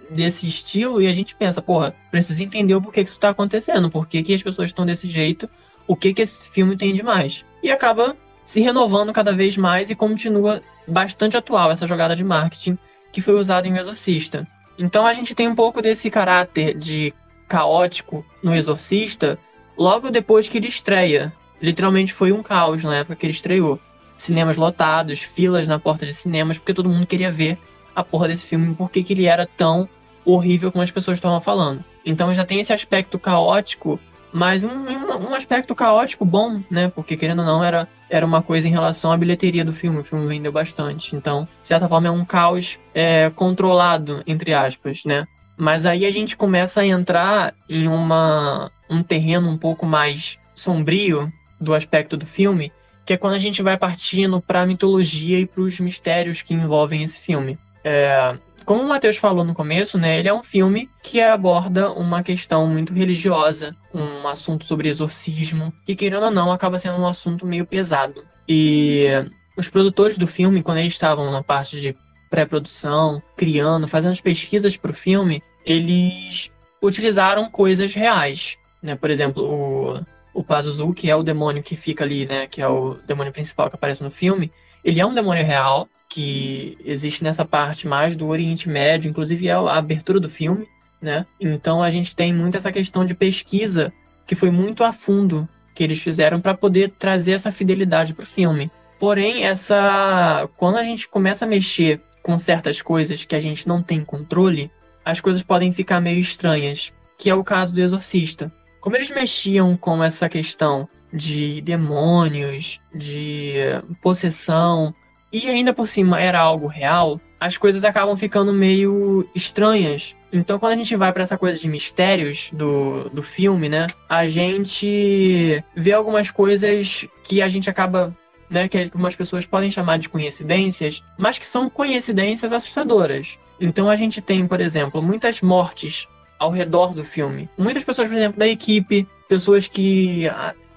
desse estilo e a gente pensa, porra, preciso entender o porquê que isso tá acontecendo, por que as pessoas estão desse jeito, o que esse filme tem de mais. E acaba se renovando cada vez mais e continua bastante atual essa jogada de marketing que foi usada em O Exorcista. Então a gente tem um pouco desse caráter de caótico no Exorcista logo depois que ele estreia. Literalmente foi um caos na época que ele estreou. Cinemas lotados, filas na porta de cinemas, porque todo mundo queria ver a porra desse filme, por que ele era tão horrível como as pessoas estavam falando. Então já tem esse aspecto caótico, mas um aspecto caótico bom, né? Porque, querendo ou não, era uma coisa em relação à bilheteria do filme. O filme vendeu bastante. Então, de certa forma, é um caos controlado, entre aspas, né? Mas aí a gente começa a entrar em um terreno um pouco mais sombrio do aspecto do filme, que é quando a gente vai partindo para a mitologia e para os mistérios que envolvem esse filme. Como o Matheus falou no começo, né, ele é um filme que aborda uma questão muito religiosa, um assunto sobre exorcismo, que, querendo ou não, acaba sendo um assunto meio pesado. E os produtores do filme, quando eles estavam na parte de pré-produção, criando, fazendo as pesquisas para o filme, eles utilizaram coisas reais, né? Por exemplo, o Pazuzu, que é o demônio que fica ali, né, que é o demônio principal que aparece no filme, ele é um demônio real, que existe nessa parte mais do Oriente Médio, inclusive é a abertura do filme, né? Então a gente tem muito essa questão de pesquisa que foi muito a fundo que eles fizeram para poder trazer essa fidelidade para o filme. Porém, quando a gente começa a mexer com certas coisas que a gente não tem controle, as coisas podem ficar meio estranhas, que é o caso do Exorcista. Como eles mexiam com essa questão de demônios, de possessão, e ainda por cima era algo real, as coisas acabam ficando meio estranhas. Então, quando a gente vai para essa coisa de mistérios do filme, né, a gente vê algumas coisas que a gente acaba, né, que algumas pessoas podem chamar de coincidências, mas que são coincidências assustadoras. Então, a gente tem, por exemplo, muitas mortes ao redor do filme. Muitas pessoas, por exemplo, da equipe, pessoas que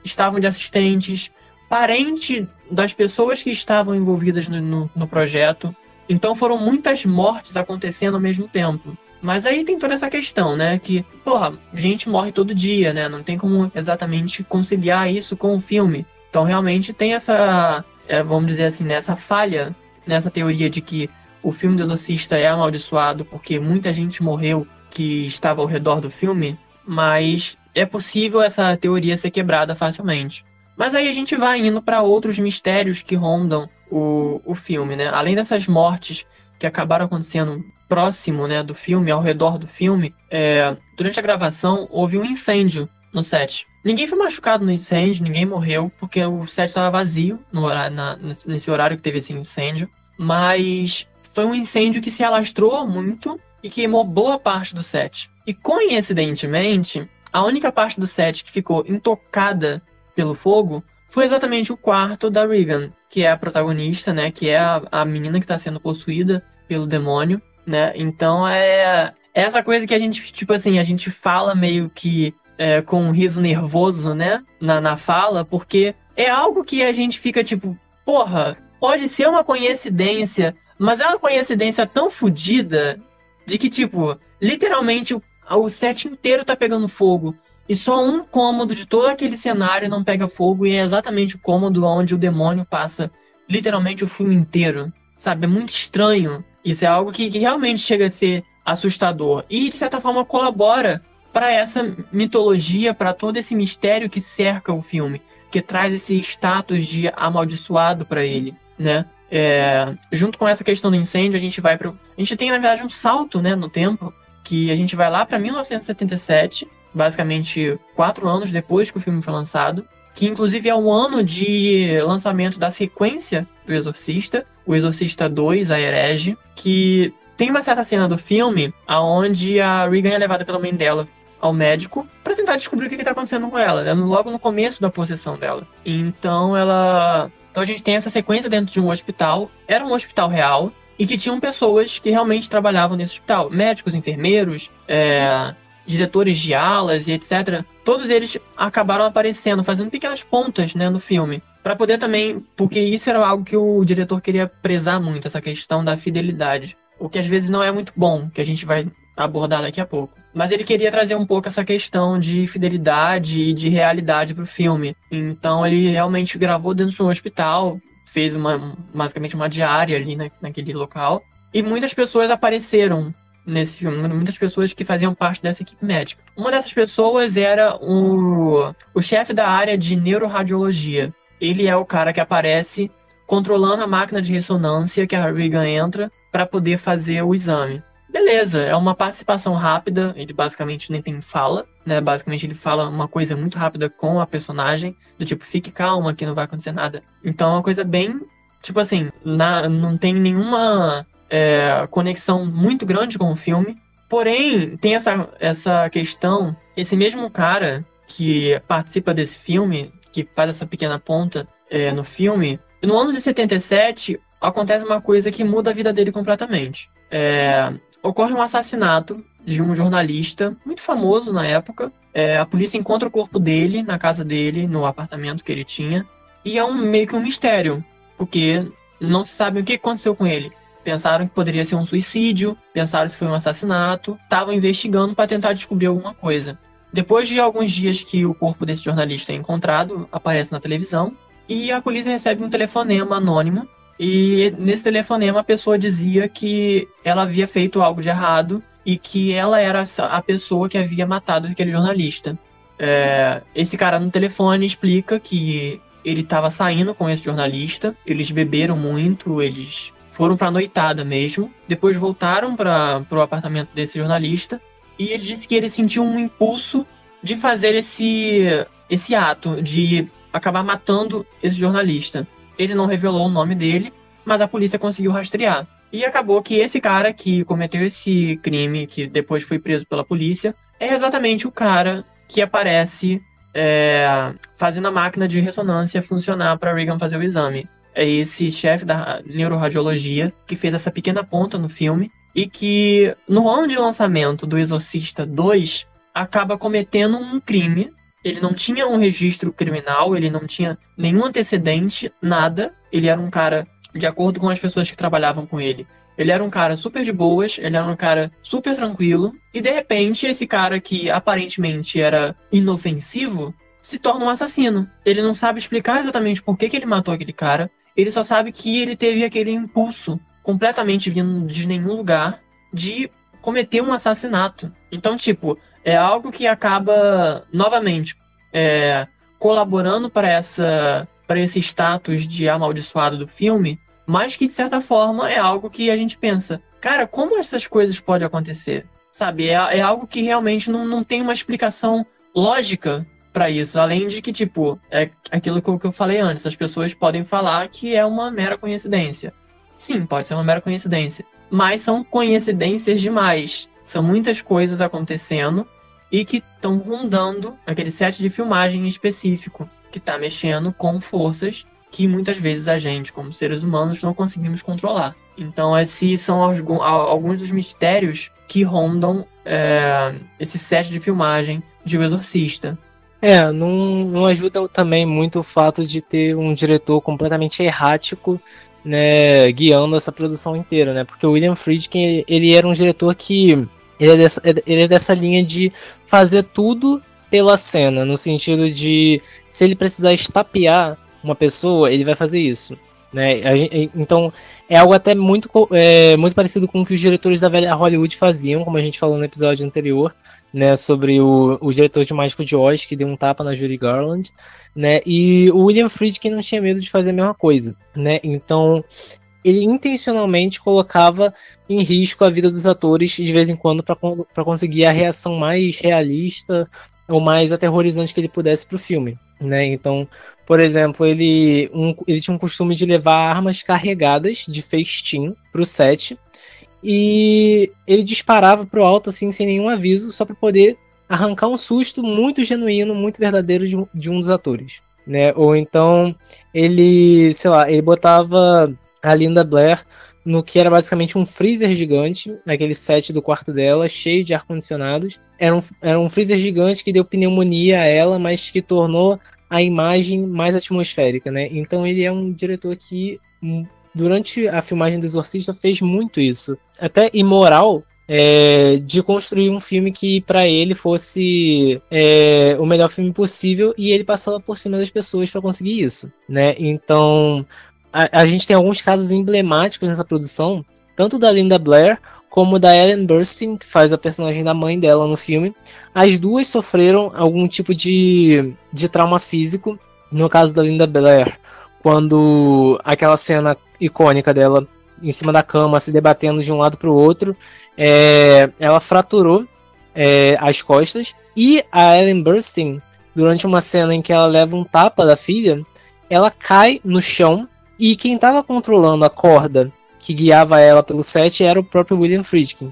estavam de assistentes, parente das pessoas que estavam envolvidas no projeto. Então foram muitas mortes acontecendo ao mesmo tempo. Mas aí tem toda essa questão, né? Que, porra, gente morre todo dia, né? Não tem como exatamente conciliar isso com o filme. Então realmente tem essa, vamos dizer assim, né, essa falha nessa teoria de que o filme do Exorcista é amaldiçoado porque muita gente morreu que estava ao redor do filme. Mas é possível essa teoria ser quebrada facilmente. Mas aí a gente vai indo para outros mistérios que rondam o filme, né? Além dessas mortes que acabaram acontecendo próximo, né, do filme, ao redor do filme, durante a gravação houve um incêndio no set. Ninguém foi machucado no incêndio, ninguém morreu, porque o set estava vazio nesse horário que teve esse incêndio. Mas foi um incêndio que se alastrou muito e queimou boa parte do set. E coincidentemente, a única parte do set que ficou intocada pelo fogo foi exatamente o quarto da Regan, que é a protagonista, né, que é a menina que está sendo possuída pelo demônio, né? Então é essa coisa que a gente, tipo assim, a gente fala meio que com um riso nervoso, né, na fala, porque é algo que a gente fica tipo, porra, pode ser uma coincidência, mas é uma coincidência tão fodida de que, tipo, literalmente o set inteiro tá pegando fogo. E só um cômodo de todo aquele cenário não pega fogo, e é exatamente o cômodo onde o demônio passa literalmente o filme inteiro. Sabe? É muito estranho. Isso é algo que realmente chega a ser assustador. E, de certa forma, colabora para essa mitologia, para todo esse mistério que cerca o filme. Que traz esse status de amaldiçoado para ele, né? Junto com essa questão do incêndio, a gente tem, na verdade, um salto, né, no tempo, que a gente vai lá para 1977, basicamente 4 anos depois que o filme foi lançado, que inclusive é o ano de lançamento da sequência do Exorcista, o Exorcista 2, a Herege, que tem uma certa cena do filme onde a Regan é levada pela mãe dela ao médico para tentar descobrir o que está acontecendo com ela, né? Logo no começo da possessão dela. Então a gente tem essa sequência dentro de um hospital, era um hospital real, e que tinham pessoas que realmente trabalhavam nesse hospital, médicos, enfermeiros, diretores de alas e etc. Todos eles acabaram aparecendo, fazendo pequenas pontas, né, no filme. Para poder também, porque isso era algo que o diretor queria prezar muito, essa questão da fidelidade. O que às vezes não é muito bom, que a gente vai abordar daqui a pouco. Mas ele queria trazer um pouco essa questão de fidelidade e de realidade pro filme. Então ele realmente gravou dentro de um hospital, fez basicamente uma diária ali naquele local. E muitas pessoas apareceram nesse filme, muitas pessoas que faziam parte dessa equipe médica. Uma dessas pessoas era o chefe da área de neuroradiologia. Ele é o cara que aparece controlando a máquina de ressonância que a Regan entra para poder fazer o exame. Beleza, é uma participação rápida, ele basicamente nem tem fala, né? Basicamente ele fala uma coisa muito rápida com a personagem, do tipo, fique calma que não vai acontecer nada. Então é uma coisa bem, tipo assim, não tem nenhuma conexão muito grande com o filme. Porém, tem essa questão, esse mesmo cara que participa desse filme, que faz essa pequena ponta no filme, no ano de 77, acontece uma coisa que muda a vida dele completamente. Ocorre um assassinato de um jornalista muito famoso na época. A polícia encontra o corpo dele na casa dele, no apartamento que ele tinha. E é meio que um mistério, porque não se sabe o que aconteceu com ele. Pensaram que poderia ser um suicídio, pensaram se foi um assassinato, estavam investigando para tentar descobrir alguma coisa. Depois de alguns dias que o corpo desse jornalista é encontrado, aparece na televisão, e a polícia recebe um telefonema anônimo. E nesse telefonema a pessoa dizia que ela havia feito algo de errado e que ela era a pessoa que havia matado aquele jornalista. Esse cara no telefone explica que ele estava saindo com esse jornalista, eles beberam muito, eles foram pra noitada mesmo, depois voltaram pro apartamento desse jornalista e ele disse que ele sentiu um impulso de fazer esse ato, de acabar matando esse jornalista. Ele não revelou o nome dele, mas a polícia conseguiu rastrear. E acabou que esse cara que cometeu esse crime, que depois foi preso pela polícia, é exatamente o cara que aparece fazendo a máquina de ressonância funcionar para Regan fazer o exame. É esse chefe da neuroradiologia que fez essa pequena ponta no filme e que, no ano de lançamento do Exorcista 2, acaba cometendo um crime. Ele não tinha um registro criminal, ele não tinha nenhum antecedente, nada. Ele era um cara, de acordo com as pessoas que trabalhavam com ele, ele era um cara super de boas, ele era um cara super tranquilo. E de repente, esse cara que aparentemente era inofensivo, se torna um assassino. Ele não sabe explicar exatamente por que ele matou aquele cara. Ele só sabe que ele teve aquele impulso, completamente vindo de nenhum lugar, de cometer um assassinato. Então, tipo, é algo que acaba, novamente, colaborando para esse status de amaldiçoado do filme, mas que, de certa forma, é algo que a gente pensa, cara, como essas coisas podem acontecer? Sabe, é algo que realmente não tem uma explicação lógica para isso, além de que, tipo, é aquilo que eu falei antes, as pessoas podem falar que é uma mera coincidência. Sim, pode ser uma mera coincidência, mas são coincidências demais. São muitas coisas acontecendo e que estão rondando aquele set de filmagem em específico, que está mexendo com forças que muitas vezes a gente, como seres humanos, não conseguimos controlar. Então esses são alguns dos mistérios que rondam esse set de filmagem de O Exorcista. Não ajuda também muito o fato de ter um diretor completamente errático, né, guiando essa produção inteira, né? Porque o William Friedkin, ele era um diretor que ele é dessa linha de fazer tudo pela cena, no sentido de, se ele precisar estapear uma pessoa, ele vai fazer isso, né? Então é algo até muito parecido com o que os diretores da velha Hollywood faziam, como a gente falou no episódio anterior, né, sobre o diretor de Mágico de Oz, que deu um tapa na Judy Garland, né? E o William Friedkin não tinha medo de fazer a mesma coisa, né? Então ele intencionalmente colocava em risco a vida dos atores de vez em quando para conseguir a reação mais realista ou mais aterrorizante que ele pudesse para o filme, né? Então, por exemplo, ele tinha um costume de levar armas carregadas de festim para o set e ele disparava pro alto assim sem nenhum aviso, só para poder arrancar um susto muito genuíno, muito verdadeiro de um dos atores, né? Ou então ele botava a Linda Blair no que era basicamente um freezer gigante, naquele set do quarto dela, cheio de ar-condicionados. Era um freezer gigante que deu pneumonia a ela, mas que tornou a imagem mais atmosférica, né? Então ele é um diretor que, durante a filmagem do Exorcista, fez muito isso. Até imoral, de construir um filme que para ele fosse o melhor filme possível, e ele passava por cima das pessoas para conseguir isso, né? Então a gente tem alguns casos emblemáticos nessa produção, tanto da Linda Blair como da Ellen Burstyn, que faz a personagem da mãe dela no filme. As duas sofreram algum tipo de trauma físico. No caso da Linda Blair, quando aquela cena icônica dela em cima da cama, se debatendo de um lado para o outro, ela fraturou as costas, e a Ellen Burstyn, durante uma cena em que ela leva um tapa da filha, ela cai no chão, e quem estava controlando a corda que guiava ela pelo set era o próprio William Friedkin.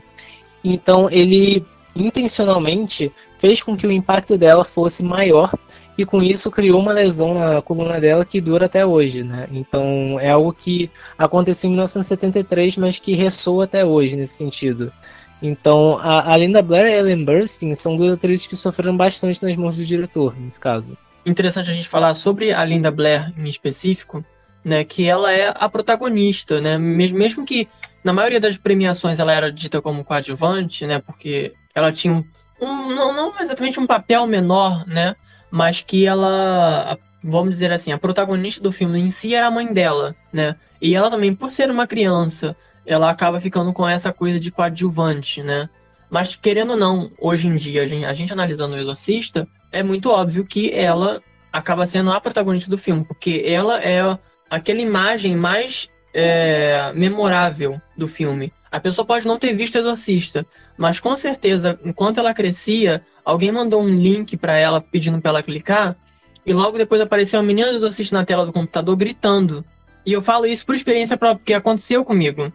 Então ele intencionalmente fez com que o impacto dela fosse maior, e com isso criou uma lesão na coluna dela que dura até hoje, né? Então é algo que aconteceu em 1973, mas que ressoa até hoje nesse sentido. Então a Linda Blair e a Ellen Burstyn são duas atrizes que sofreram bastante nas mãos do diretor, nesse caso. Interessante a gente falar sobre a Linda Blair em específico, né? Que ela é a protagonista, né? Mesmo que na maioria das premiações ela era dita como coadjuvante, né? Porque ela tinha não exatamente um papel menor, né? Mas que ela, vamos dizer assim, a protagonista do filme em si era a mãe dela, né? E ela também, por ser uma criança, ela acaba ficando com essa coisa de coadjuvante, né? Mas querendo ou não, hoje em dia, a gente analisando o Exorcista, é muito óbvio que ela acaba sendo a protagonista do filme, porque ela é aquela imagem mais memorável do filme. A pessoa pode não ter visto o Exorcista, mas com certeza, enquanto ela crescia, alguém mandou um link pra ela pedindo pra ela clicar, e logo depois apareceu a menina do Exorcista na tela do computador gritando. E eu falo isso por experiência própria, porque aconteceu comigo.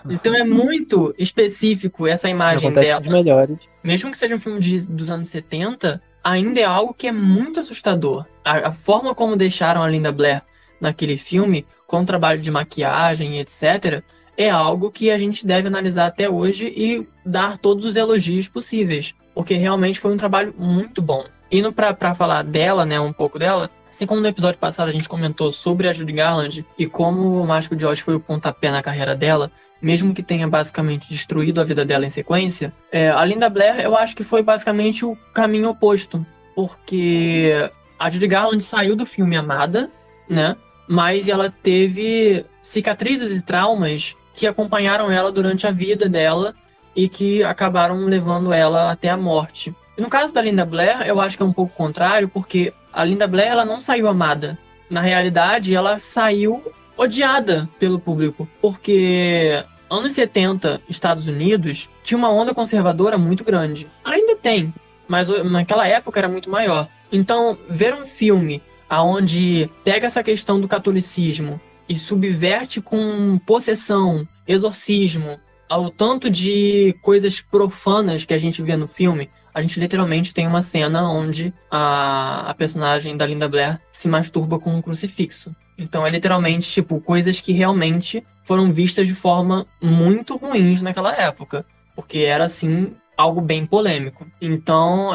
Então é muito específico essa imagem Acontece dela. com os melhores. Mesmo que seja um filme dos anos 70, ainda é algo que é muito assustador. A forma como deixaram a Linda Blair naquele filme, com o trabalho de maquiagem e etc., é algo que a gente deve analisar até hoje e dar todos os elogios possíveis, porque realmente foi um trabalho muito bom. Indo pra falar dela, né, um pouco dela, assim como no episódio passado a gente comentou sobre a Judy Garland e como o Mágico de Oz foi o pontapé na carreira dela, mesmo que tenha basicamente destruído a vida dela em sequência, a Linda Blair eu acho que foi basicamente o caminho oposto, porque a Judy Garland saiu do filme amada, né, mas ela teve cicatrizes e traumas que acompanharam ela durante a vida dela e que acabaram levando ela até a morte. E no caso da Linda Blair, eu acho que é um pouco contrário, porque a Linda Blair ela não saiu amada. Na realidade, ela saiu odiada pelo público, porque anos 70, Estados Unidos, tinha uma onda conservadora muito grande. Ainda tem, mas naquela época era muito maior. Então, ver um filme aonde pega essa questão do catolicismo e subverte com possessão, exorcismo, ao tanto de coisas profanas que a gente vê no filme, a gente literalmente tem uma cena onde a personagem da Linda Blair se masturba com um crucifixo. Então é literalmente, tipo, coisas que realmente foram vistas de forma muito ruins naquela época, porque era, assim, algo bem polêmico. Então,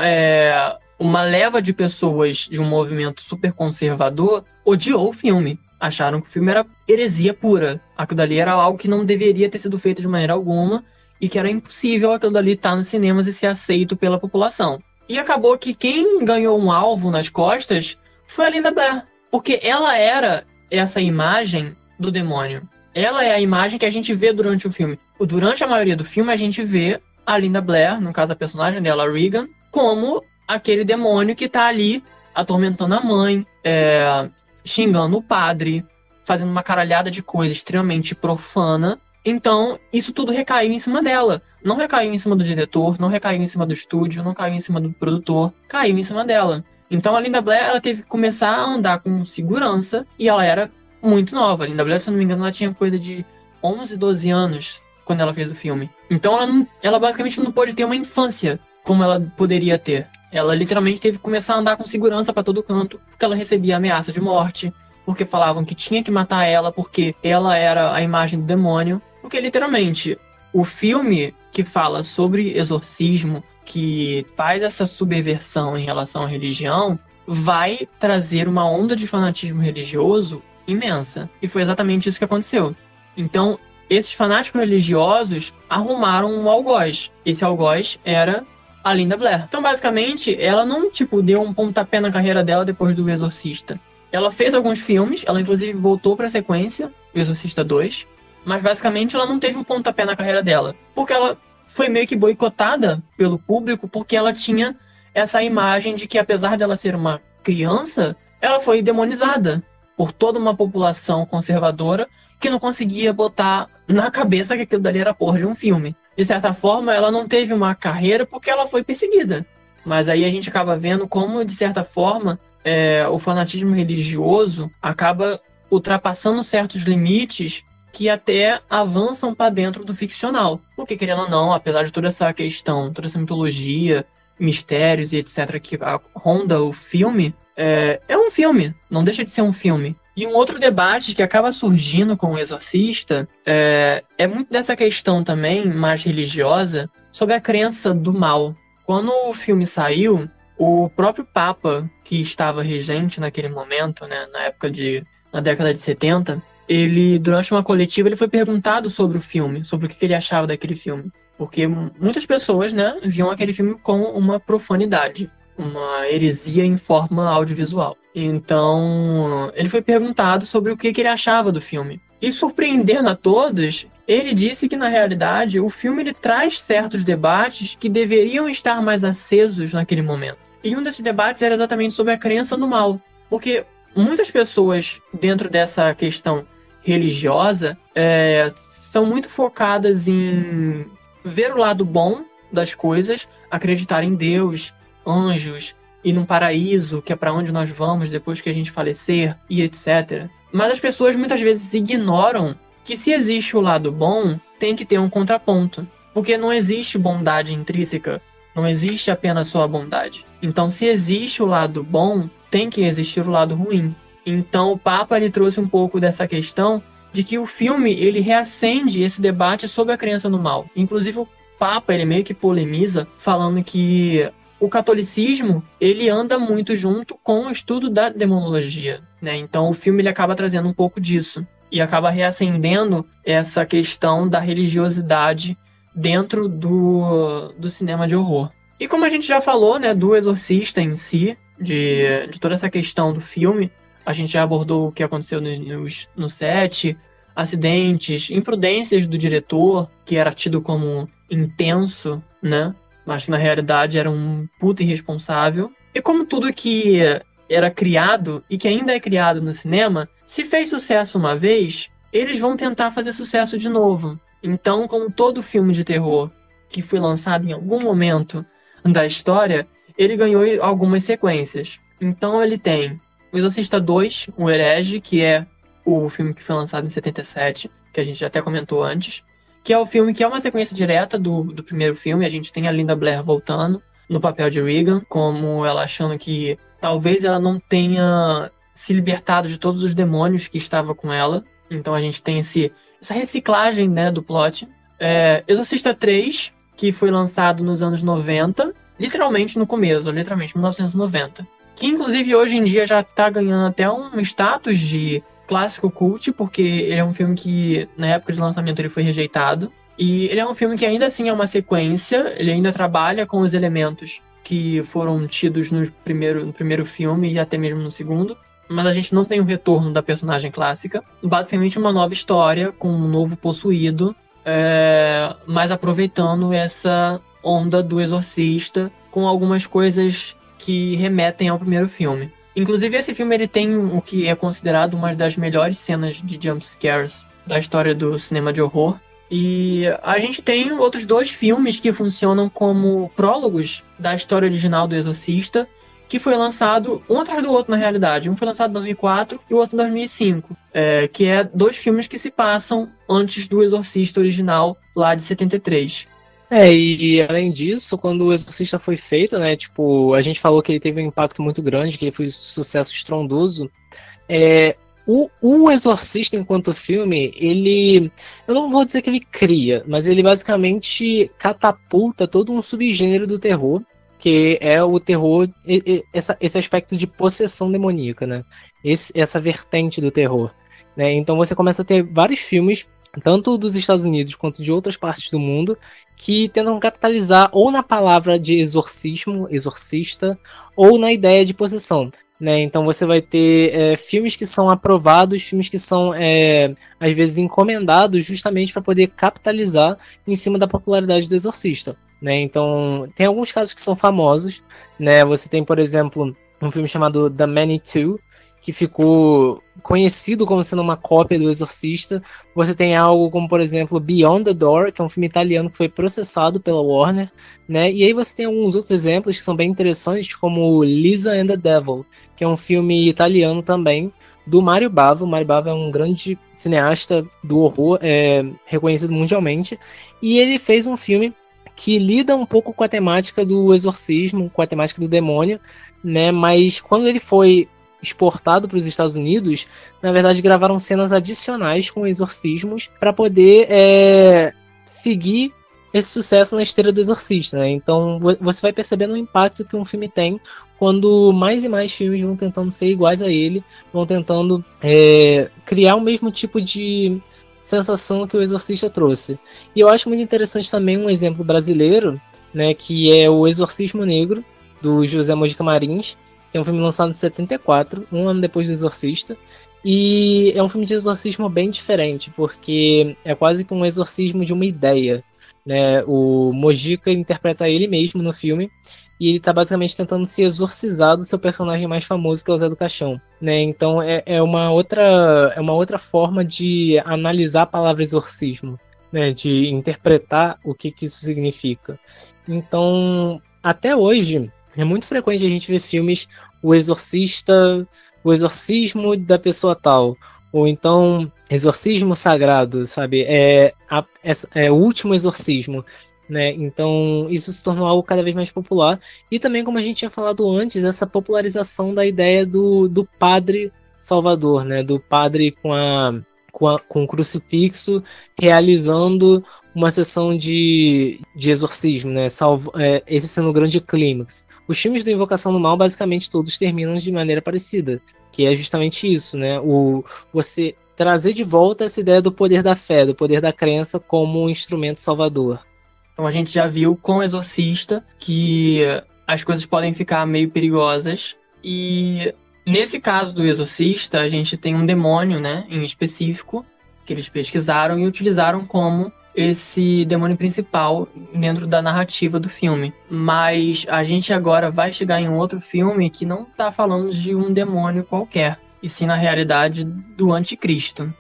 uma leva de pessoas de um movimento super conservador odiou o filme. Acharam que o filme era heresia pura. Aquilo dali era algo que não deveria ter sido feito de maneira alguma e que era impossível aquilo dali estar nos cinemas e ser aceito pela população. E acabou que quem ganhou um alvo nas costas foi a Linda Blair, porque ela era essa imagem do demônio. Ela é a imagem que a gente vê durante o filme. Durante a maioria do filme, a gente vê a Linda Blair, no caso a personagem dela, a Regan, como aquele demônio que tá ali atormentando a mãe, xingando o padre, fazendo uma caralhada de coisa extremamente profana. Então, isso tudo recaiu em cima dela. Não recaiu em cima do diretor, não recaiu em cima do estúdio, não caiu em cima do produtor, caiu em cima dela. Então, a Linda Blair, ela teve que começar a andar com segurança e ela era muito nova. A Linda Blair, se eu não me engano, ela tinha coisa de 11, 12 anos quando ela fez o filme. Então, ela basicamente não pôde ter uma infância como ela poderia ter. Ela literalmente teve que começar a andar com segurança pra todo canto, porque ela recebia ameaça de morte, porque falavam que tinha que matar ela, porque ela era a imagem do demônio. Porque literalmente, o filme que fala sobre exorcismo, que faz essa subversão em relação à religião, vai trazer uma onda de fanatismo religioso imensa. E foi exatamente isso que aconteceu. Então, esses fanáticos religiosos arrumaram um algoz. Esse algoz era a Linda Blair. Então, basicamente, ela não, deu um pontapé na carreira dela depois do Exorcista. Ela fez alguns filmes, ela inclusive voltou pra sequência, o Exorcista 2, mas basicamente ela não teve um pontapé na carreira dela, porque ela foi meio que boicotada pelo público, porque ela tinha essa imagem de que, apesar dela ser uma criança, ela foi demonizada por toda uma população conservadora que não conseguia botar na cabeça que aquilo dali era porra de um filme. De certa forma, ela não teve uma carreira porque ela foi perseguida. Mas aí a gente acaba vendo como, de certa forma, o fanatismo religioso acaba ultrapassando certos limites que até avançam para dentro do ficcional. Porque, querendo ou não, apesar de toda essa questão, toda essa mitologia, mistérios e etc. que ronda o filme, é um filme, não deixa de ser um filme. E um outro debate que acaba surgindo com o Exorcista é muito dessa questão também, mais religiosa, sobre a crença do mal. Quando o filme saiu, o próprio Papa, que estava regente naquele momento, né, na década de 70, ele, durante uma coletiva, ele foi perguntado sobre o filme, sobre o que ele achava daquele filme. Porque muitas pessoas, né, viam aquele filme como uma profanidade, uma heresia em forma audiovisual. Então, ele foi perguntado sobre o que ele achava do filme. E, surpreendendo a todos, ele disse que, na realidade, o filme ele traz certos debates que deveriam estar mais acesos naquele momento. E um desses debates era exatamente sobre a crença no mal. Porque muitas pessoas, dentro dessa questão religiosa, são muito focadas em ver o lado bom das coisas, acreditar em Deus, anjos, ir num paraíso, que é para onde nós vamos depois que a gente falecer, e etc. Mas as pessoas muitas vezes ignoram que se existe o lado bom, tem que ter um contraponto. Porque não existe bondade intrínseca, não existe apenas só a bondade. Então, se existe o lado bom, tem que existir o lado ruim. Então, o Papa ele trouxe um pouco dessa questão de que o filme ele reacende esse debate sobre a crença no mal. Inclusive, o Papa ele meio que polemiza, falando que o catolicismo ele anda muito junto com o estudo da demonologia, né? Então, o filme ele acaba trazendo um pouco disso e acaba reacendendo essa questão da religiosidade dentro do cinema de horror. E como a gente já falou, né, do Exorcista em si, de toda essa questão do filme, a gente já abordou o que aconteceu no set, acidentes, imprudências do diretor, que era tido como intenso, né? Mas que na realidade era um puta irresponsável. E como tudo que era criado e que ainda é criado no cinema, se fez sucesso uma vez, eles vão tentar fazer sucesso de novo. Então, como todo filme de terror que foi lançado em algum momento da história, ele ganhou algumas sequências. Então ele tem O Exorcista 2, O Herege, que é o filme que foi lançado em 77, que a gente já até comentou antes, que é o filme que é uma sequência direta do primeiro filme. A gente tem a Linda Blair voltando no papel de Regan, como ela achando que talvez ela não tenha se libertado de todos os demônios que estavam com ela. Então a gente tem essa reciclagem, né, do plot. Exorcista 3, que foi lançado nos anos 90, literalmente no começo, literalmente 1990. Que inclusive hoje em dia já tá ganhando até um status de clássico cult, porque ele é um filme que na época de lançamento ele foi rejeitado. E ele é um filme que ainda assim é uma sequência, ele ainda trabalha com os elementos que foram tidos no primeiro filme e até mesmo no segundo. Mas a gente não tem o retorno da personagem clássica. Basicamente uma nova história com um novo possuído, mas aproveitando essa onda do Exorcista com algumas coisas que remetem ao primeiro filme. Inclusive esse filme ele tem o que é considerado uma das melhores cenas de jump scares da história do cinema de horror. E a gente tem outros 2 filmes que funcionam como prólogos da história original do Exorcista, que foi lançado um atrás do outro na realidade. Um foi lançado em 2004 e o outro em 2005. Que é 2 filmes que se passam antes do Exorcista original, lá de 73. E além disso, quando o Exorcista foi feito, né, tipo, a gente falou que ele teve um impacto muito grande, que ele foi um sucesso estrondoso. O Exorcista, enquanto filme, eu não vou dizer que ele cria, mas ele basicamente catapulta todo um subgênero do terror, que é o terror, esse aspecto de possessão demoníaca, né? Essa vertente do terror, né? Então você começa a ter vários filmes, tanto dos Estados Unidos quanto de outras partes do mundo, que tentam capitalizar ou na palavra de exorcismo, exorcista, ou na ideia de possessão, né? Então você vai ter filmes que são aprovados, filmes que são às vezes encomendados justamente para poder capitalizar em cima da popularidade do Exorcista, né? Então tem alguns casos que são famosos, né? Você tem, por exemplo, um filme chamado The Manitou, que ficou conhecido como sendo uma cópia do Exorcista. Você tem algo como, por exemplo, Beyond the Door, que é um filme italiano que foi processado pela Warner, né? E aí você tem alguns outros exemplos que são bem interessantes, como Lisa and the Devil, que é um filme italiano também, do Mario Bava. O Mario Bava é um grande cineasta do horror, reconhecido mundialmente, e ele fez um filme que lida um pouco com a temática do exorcismo, com a temática do demônio, né? Mas quando ele foi exportado para os Estados Unidos, na verdade gravaram cenas adicionais com exorcismos para poder seguir esse sucesso na esteira do Exorcista, né? Então você vai percebendo o impacto que um filme tem quando mais e mais filmes vão tentando ser iguais a ele, vão tentando criar o mesmo tipo de sensação que o Exorcista trouxe. E eu acho muito interessante também um exemplo brasileiro, né, que é o Exorcismo Negro, do José Mojica Marins, que é um filme lançado em 74, um ano depois do Exorcista, e é um filme de exorcismo bem diferente, porque é quase que um exorcismo de uma ideia, né? O Mojica interpreta ele mesmo no filme, e ele está basicamente tentando se exorcizar do seu personagem mais famoso, que é o Zé do Caixão, né? Então é uma outra forma de analisar a palavra exorcismo, né? De interpretar o que isso significa. Então, até hoje, é muito frequente a gente ver filmes o exorcista, o exorcismo da pessoa tal, ou então exorcismo sagrado, sabe? É o último exorcismo, né? Então isso se tornou algo cada vez mais popular. E também, como a gente tinha falado antes, essa popularização da ideia do padre salvador, né? Do padre com o crucifixo realizando uma sessão de exorcismo, né? Esse sendo o grande clímax. Os filmes do Invocação do Mal, basicamente, todos terminam de maneira parecida, que é justamente isso, né? Você trazer de volta essa ideia do poder da fé, do poder da crença como um instrumento salvador. Então a gente já viu com o Exorcista que as coisas podem ficar meio perigosas, e nesse caso do Exorcista a gente tem um demônio, né, em específico, que eles pesquisaram e utilizaram como esse demônio principal dentro da narrativa do filme. Mas a gente agora vai chegar em um outro filme que não tá falando de um demônio qualquer, e sim na realidade do anticristo.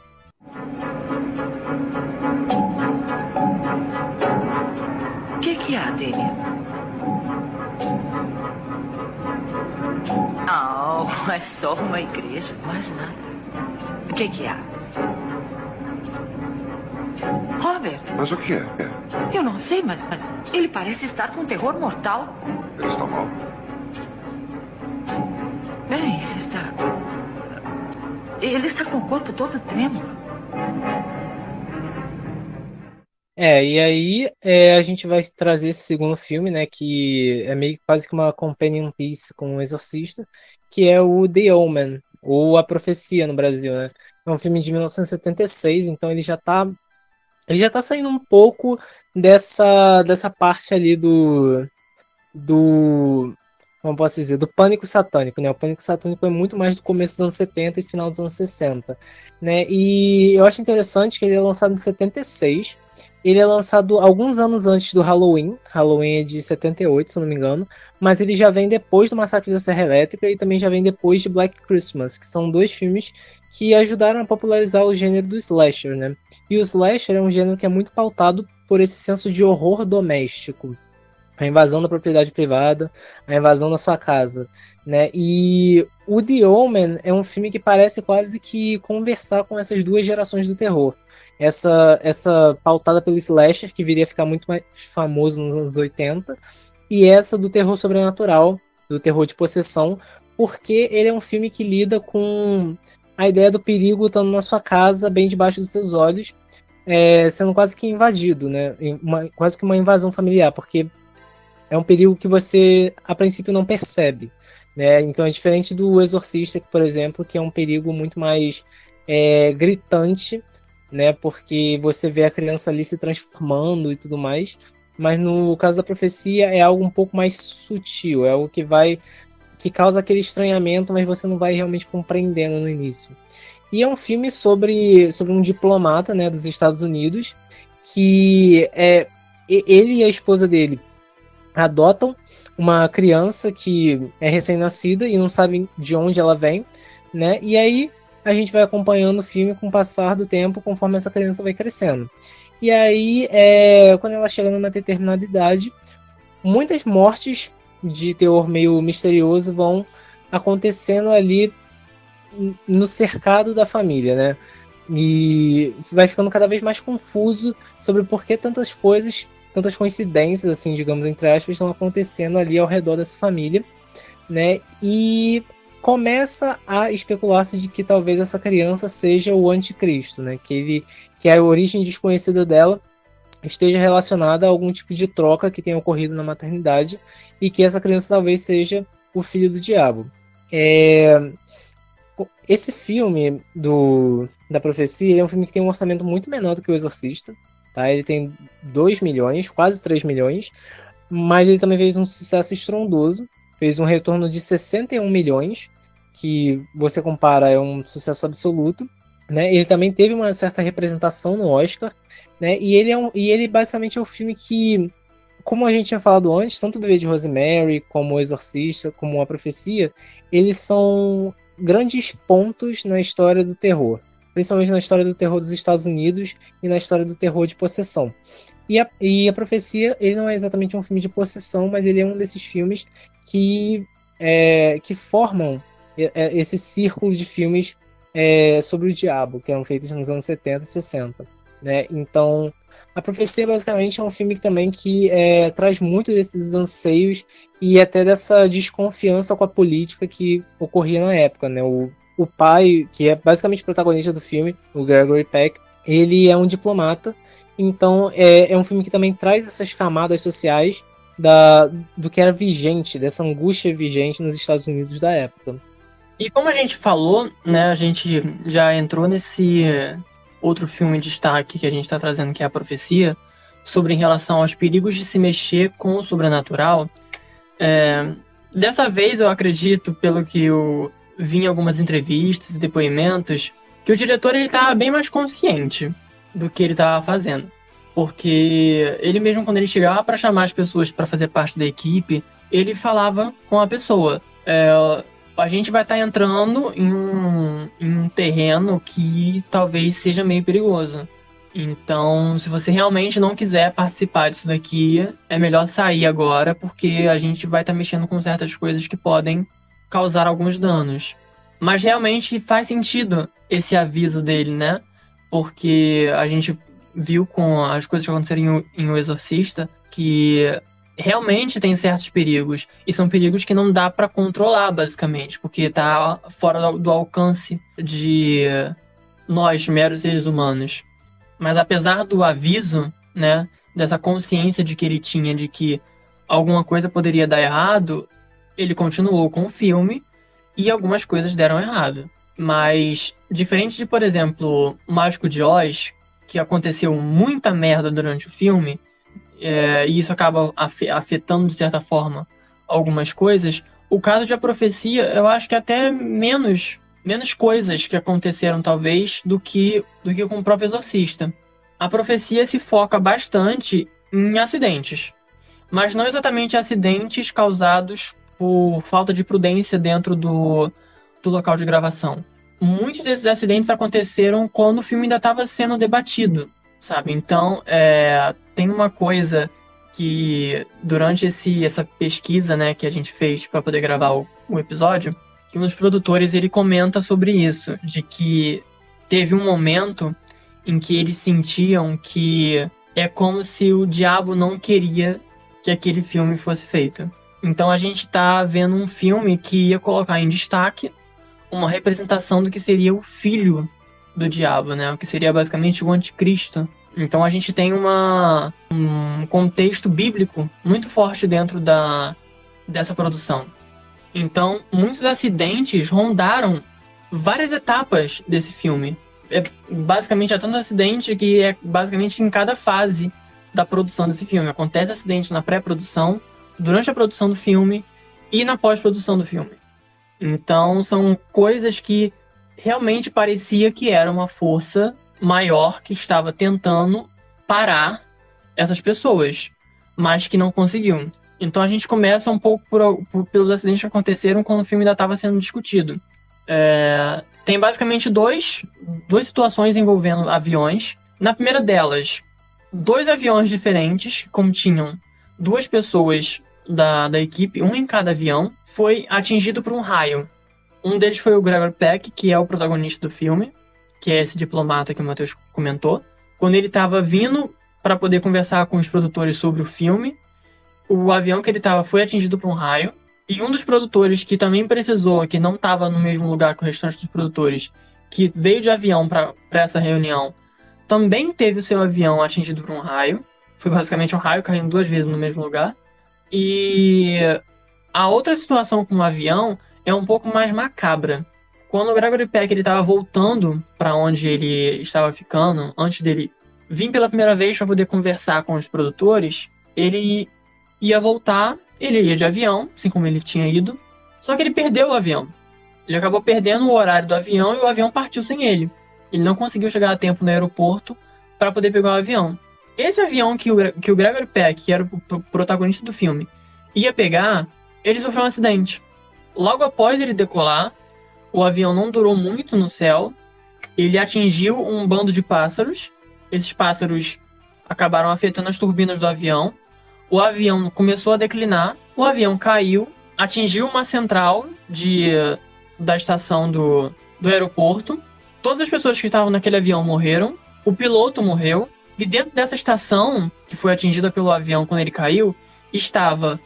O que há dele? Oh, é só uma igreja, mais nada. O que há? Robert! Mas o que é? Eu não sei, mas ele parece estar com terror mortal. Ele está mal? Bem, ele está com o corpo todo trêmulo. E aí a gente vai trazer esse segundo filme, né, que é meio quase que uma companion piece com o Exorcista, que é o The Omen, ou A Profecia no Brasil, né? É um filme de 1976, então ele já tá saindo um pouco dessa parte ali do como posso dizer, do pânico satânico, né? O pânico satânico é muito mais do começo dos anos 70 e final dos anos 60, né? E eu acho interessante que ele é lançado em 76. Ele é lançado alguns anos antes do Halloween. Halloween é de 78, se eu não me engano. Mas ele já vem depois do Massacre da Serra Elétrica e também já vem depois de Black Christmas, que são dois filmes que ajudaram a popularizar o gênero do slasher, né? E o slasher é um gênero que é muito pautado por esse senso de horror doméstico. A invasão da propriedade privada, a invasão da sua casa, né? E o The Omen é um filme que parece quase que conversar com essas duas gerações do terror. Essa pautada pelo slasher, que viria a ficar muito mais famoso nos anos 80, e essa do terror sobrenatural, do terror de possessão, porque ele é um filme que lida com a ideia do perigo estando na sua casa, bem debaixo dos seus olhos, sendo quase que invadido, né? Quase que uma invasão familiar, porque é um perigo que você, a princípio, não percebe, né? Então é diferente do Exorcista, por exemplo, que é um perigo muito mais gritante, né? Porque você vê a criança ali se transformando e tudo mais. Mas no caso da Profecia é algo um pouco mais sutil, é algo que causa aquele estranhamento, mas você não vai realmente compreendendo no início. E é um filme sobre um diplomata, né, dos Estados Unidos, que ele e a esposa dele adotam uma criança que é recém-nascida e não sabem de onde ela vem, né? E aí a gente vai acompanhando o filme com o passar do tempo, conforme essa criança vai crescendo. E aí, quando ela chega numa determinada idade, muitas mortes de teor meio misterioso vão acontecendo ali no cercado da família, né? E vai ficando cada vez mais confuso sobre por que tantas coisas, tantas coincidências, assim, digamos, entre aspas, estão acontecendo ali ao redor dessa família, né? E começa a especular-se de que talvez essa criança seja o anticristo, né? Que a origem desconhecida dela esteja relacionada a algum tipo de troca que tenha ocorrido na maternidade e que essa criança talvez seja o filho do diabo. Esse filme da Profecia é um filme que tem um orçamento muito menor do que O Exorcista, tá? Ele tem 2 milhões, quase 3 milhões, mas ele também fez um sucesso estrondoso, fez um retorno de 61 milhões, que você compara, é um sucesso absoluto, né? Ele também teve uma certa representação no Oscar, né? E ele basicamente é um filme que, como a gente tinha falado antes, tanto o Bebê de Rosemary, como O Exorcista, como A Profecia, eles são grandes pontos na história do terror, principalmente na história do terror dos Estados Unidos e na história do terror de possessão. E a Profecia, ele não é exatamente um filme de possessão, mas ele é um desses filmes que formam esse círculo de filmes sobre o diabo, que eram feitos nos anos 70 e 60. Né? Então, A Profecia basicamente é um filme que traz muito desses anseios e até dessa desconfiança com a política que ocorria na época. Né? O pai, que é basicamente o protagonista do filme, o Gregory Peck, ele é um diplomata, então é um filme que também traz essas camadas sociais do que era vigente, dessa angústia vigente nos Estados Unidos da época. E como a gente falou, né, a gente já entrou nesse outro filme de destaque que a gente está trazendo, que é A Profecia, sobre em relação aos perigos de se mexer com o sobrenatural. Dessa vez eu acredito, pelo que eu vi em algumas entrevistas e depoimentos, que o diretor estava bem mais consciente do que ele estava fazendo. Porque ele mesmo, quando ele chegava para chamar as pessoas para fazer parte da equipe, ele falava com a pessoa. A gente vai estar entrando em um terreno que talvez seja meio perigoso. Então, se você realmente não quiser participar disso daqui, é melhor sair agora, porque a gente vai estar mexendo com certas coisas que podem causar alguns danos. Mas realmente faz sentido esse aviso dele, né? Porque a gente viu com as coisas que aconteceram em O Exorcista que realmente tem certos perigos, e são perigos que não dá para controlar, basicamente, porque tá fora do alcance de nós, meros seres humanos. Mas apesar do aviso, né, dessa consciência de que ele tinha de que alguma coisa poderia dar errado, ele continuou com o filme e algumas coisas deram errado. Mas, diferente de, por exemplo, O Mágico de Oz, que aconteceu muita merda durante o filme, e isso acaba afetando, de certa forma, algumas coisas, o caso de A Profecia, eu acho que até menos coisas que aconteceram, talvez, do que com o próprio Exorcista. A Profecia se foca bastante em acidentes, mas não exatamente acidentes causados por falta de prudência dentro do local de gravação. Muitos desses acidentes aconteceram quando o filme ainda estava sendo debatido, sabe? Então, tem uma coisa que, durante essa pesquisa, né, que a gente fez para poder gravar o episódio, que um dos produtores, ele comenta sobre isso, de que teve um momento em que eles sentiam que é como se o diabo não queria que aquele filme fosse feito. Então a gente tá vendo um filme que ia colocar em destaque uma representação do que seria o filho do diabo, né? O que seria basicamente o anticristo. Então a gente tem um contexto bíblico muito forte dentro dessa produção. Então, muitos acidentes rondaram várias etapas desse filme. Basicamente, há tanto acidente que é basicamente em cada fase da produção desse filme. Acontece acidente na pré-produção, durante a produção do filme e na pós-produção do filme. Então, são coisas que realmente parecia que era uma força maior que estava tentando parar essas pessoas, mas que não conseguiu. Então a gente começa um pouco pelos acidentes que aconteceram quando o filme ainda estava sendo discutido. Tem basicamente duas situações envolvendo aviões. Na primeira delas, 2 aviões diferentes que continham 2 pessoas da equipe, um em cada avião, foi atingido por um raio. Um deles foi o Gregory Peck, que é o protagonista do filme, que é esse diplomata que o Matheus comentou. Quando ele estava vindo para poder conversar com os produtores sobre o filme, o avião que ele estava foi atingido por um raio. E um dos produtores que também precisou, que não estava no mesmo lugar que o restante dos produtores, que veio de avião para essa reunião, também teve o seu avião atingido por um raio. Foi basicamente um raio caindo 2 vezes no mesmo lugar. E a outra situação com o avião é um pouco mais macabra. Quando o Gregory Peck estava voltando para onde ele estava ficando, antes dele vir pela primeira vez para poder conversar com os produtores, ele ia voltar, ele ia de avião, assim como ele tinha ido, só que ele perdeu o avião. Ele acabou perdendo o horário do avião e o avião partiu sem ele. Ele não conseguiu chegar a tempo no aeroporto para poder pegar o avião. Esse avião que o Gregory Peck, que era o protagonista do filme, ia pegar, ele sofreu um acidente. Logo após ele decolar, o avião não durou muito no céu, ele atingiu um bando de pássaros. Esses pássaros acabaram afetando as turbinas do avião. O avião começou a declinar, o avião caiu, atingiu uma central da estação do aeroporto. Todas as pessoas que estavam naquele avião morreram, o piloto morreu, e dentro dessa estação, que foi atingida pelo avião quando ele caiu, estava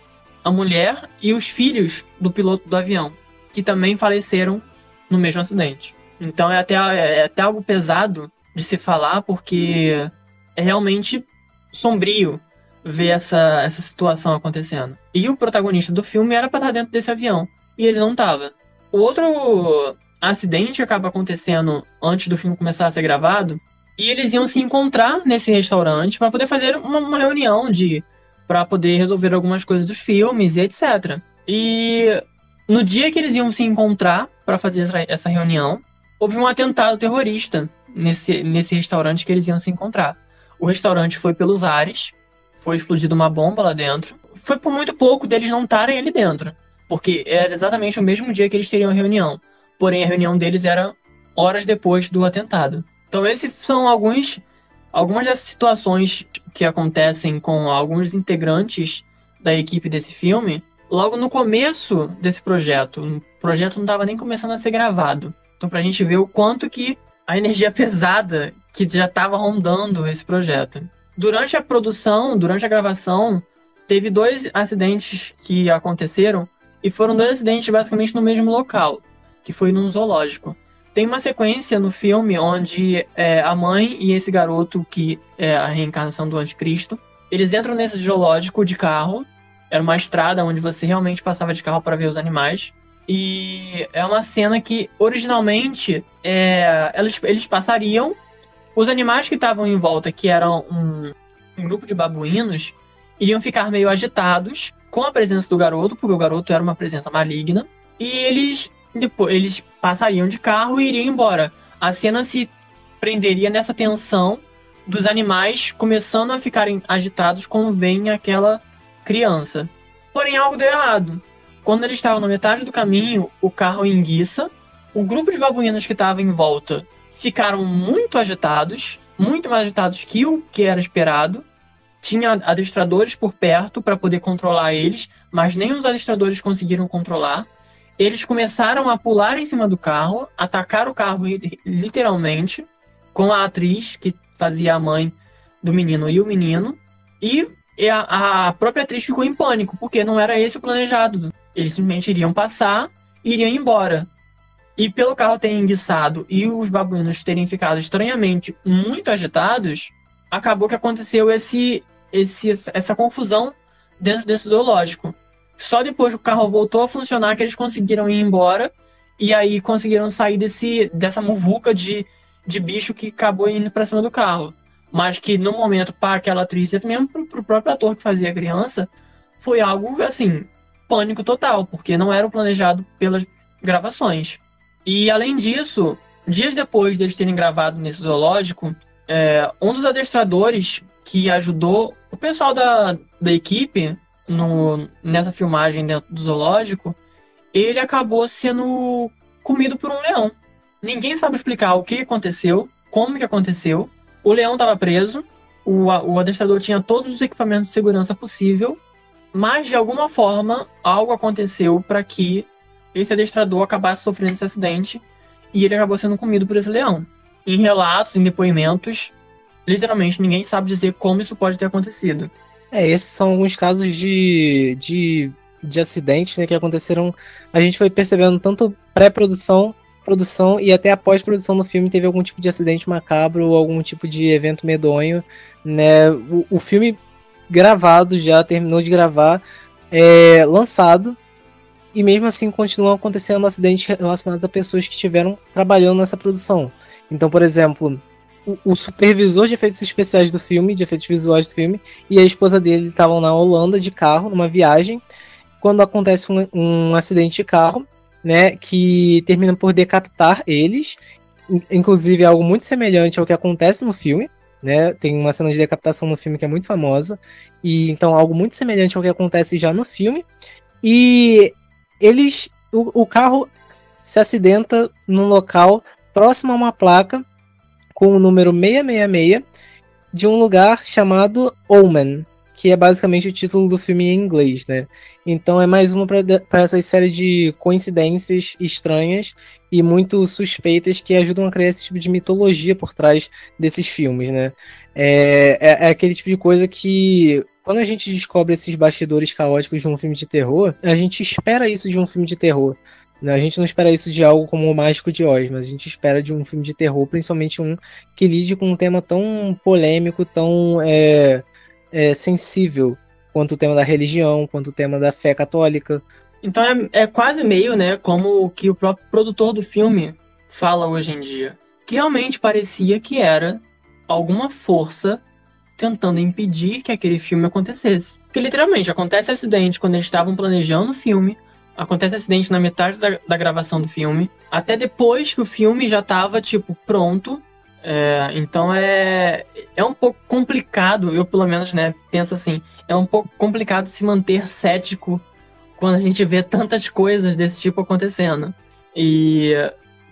a mulher e os filhos do piloto do avião, que também faleceram no mesmo acidente. Então é até algo pesado de se falar, porque é realmente sombrio ver essa situação acontecendo. E o protagonista do filme era para estar dentro desse avião, e ele não estava. O outro acidente acaba acontecendo antes do filme começar a ser gravado, e eles iam se encontrar nesse restaurante para poder fazer uma reunião para poder resolver algumas coisas dos filmes e etc. E no dia que eles iam se encontrar para fazer essa reunião, houve um atentado terrorista nesse restaurante que eles iam se encontrar. O restaurante foi pelos ares, foi explodida uma bomba lá dentro. Foi por muito pouco deles não estarem ali dentro, porque era exatamente o mesmo dia que eles teriam a reunião. Porém, a reunião deles era horas depois do atentado. Então, esses são algumas das situações que acontecem com alguns integrantes da equipe desse filme. Logo no começo desse projeto, o projeto não estava nem começando a ser gravado. Então, pra gente ver o quanto que a energia pesada que já estava rondando esse projeto. Durante a produção, durante a gravação, teve 2 acidentes que aconteceram, e foram 2 acidentes basicamente no mesmo local, que foi num zoológico. Tem uma sequência no filme onde a mãe e esse garoto, que é a reencarnação do anticristo, eles entram nesse zoológico de carro. Era uma estrada onde você realmente passava de carro para ver os animais. E é uma cena que, originalmente, eles passariam. Os animais que estavam em volta, que eram um grupo de babuínos, iriam ficar meio agitados com a presença do garoto, porque o garoto era uma presença maligna. E eles passariam de carro e iriam embora. A cena se prenderia nessa tensão dos animais começando a ficarem agitados quando vem aquela criança. Porém, algo deu errado. Quando eles estavam na metade do caminho, o carro enguiça. O grupo de babuínos que estava em volta ficaram muito agitados, muito mais agitados que o que era esperado. Tinha adestradores por perto para poder controlar eles, mas nem os adestradores conseguiram controlar. Eles começaram a pular em cima do carro, atacar o carro literalmente, com a atriz que fazia a mãe do menino e o menino. E a própria atriz ficou em pânico, porque não era esse o planejado. Eles simplesmente iriam passar e iriam embora. E pelo carro ter enguiçado e os babuínos terem ficado estranhamente muito agitados, acabou que aconteceu essa confusão dentro desse zoológico. Só depois que o carro voltou a funcionar que eles conseguiram ir embora. E aí conseguiram sair dessa muvuca de bicho que acabou indo pra cima do carro. Mas que no momento, para aquela atriz, e mesmo pro próprio ator que fazia a criança, foi algo, assim, pânico total. Porque não era o planejado pelas gravações. E além disso, dias depois deles terem gravado nesse zoológico, um dos adestradores que ajudou o pessoal da equipe nessa filmagem dentro do zoológico, ele acabou sendo comido por um leão. Ninguém sabe explicar o que aconteceu, como que aconteceu. O leão estava preso, o adestrador tinha todos os equipamentos de segurança possível, mas de alguma forma algo aconteceu para que esse adestrador acabasse sofrendo esse acidente e ele acabou sendo comido por esse leão. Em relatos, em depoimentos, literalmente ninguém sabe dizer como isso pode ter acontecido. Esses são alguns casos de acidentes, né, que aconteceram. A gente foi percebendo tanto pré-produção, produção e até a pós-produção do filme teve algum tipo de acidente macabro ou algum tipo de evento medonho, né? O filme gravado já terminou de gravar, lançado, e mesmo assim continuam acontecendo acidentes relacionados a pessoas que estiveram trabalhando nessa produção. Então, por exemplo, o supervisor de efeitos especiais do filme, de efeitos visuais do filme, e a esposa dele estavam na Holanda de carro, numa viagem, quando acontece um acidente de carro, né, que termina por decapitar eles, inclusive é algo muito semelhante ao que acontece no filme, né, tem uma cena de decapitação no filme que é muito famosa, e então algo muito semelhante ao que acontece já no filme, e o carro se acidenta num local próximo a uma placa com o número 666 de um lugar chamado Omen, que é basicamente o título do filme em inglês, né? Então é mais uma para essa série de coincidências estranhas e muito suspeitas que ajudam a criar esse tipo de mitologia por trás desses filmes, né? É aquele tipo de coisa que, quando a gente descobre esses bastidores caóticos de um filme de terror, a gente espera isso de um filme de terror. A gente não espera isso de algo como O Mágico de Oz, mas a gente espera de um filme de terror, principalmente um que lide com um tema tão polêmico, tão sensível, quanto o tema da religião, quanto o tema da fé católica. Então é quase meio, né, como o que o próprio produtor do filme fala hoje em dia. Que realmente parecia que era alguma força tentando impedir que aquele filme acontecesse. Porque literalmente acontece acidente quando eles estavam planejando o filme, acontece acidente na metade da gravação do filme, até depois que o filme já estava, pronto. Então é um pouco complicado, eu pelo menos, né, penso assim, é um pouco complicado se manter cético quando a gente vê tantas coisas desse tipo acontecendo. E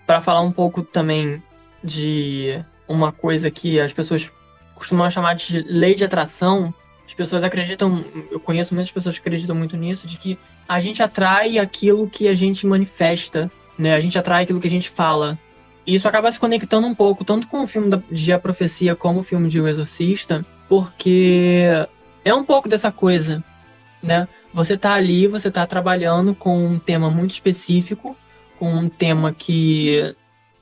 para falar um pouco também de uma coisa que as pessoas costumam chamar de lei de atração, as pessoas acreditam, eu conheço muitas pessoas que acreditam muito nisso, de que a gente atrai aquilo que a gente manifesta, né? A gente atrai aquilo que a gente fala. E isso acaba se conectando um pouco, tanto com o filme de A Profecia como o filme de O Exorcista, porque é um pouco dessa coisa, né? Você tá ali, você tá trabalhando com um tema muito específico, com um tema que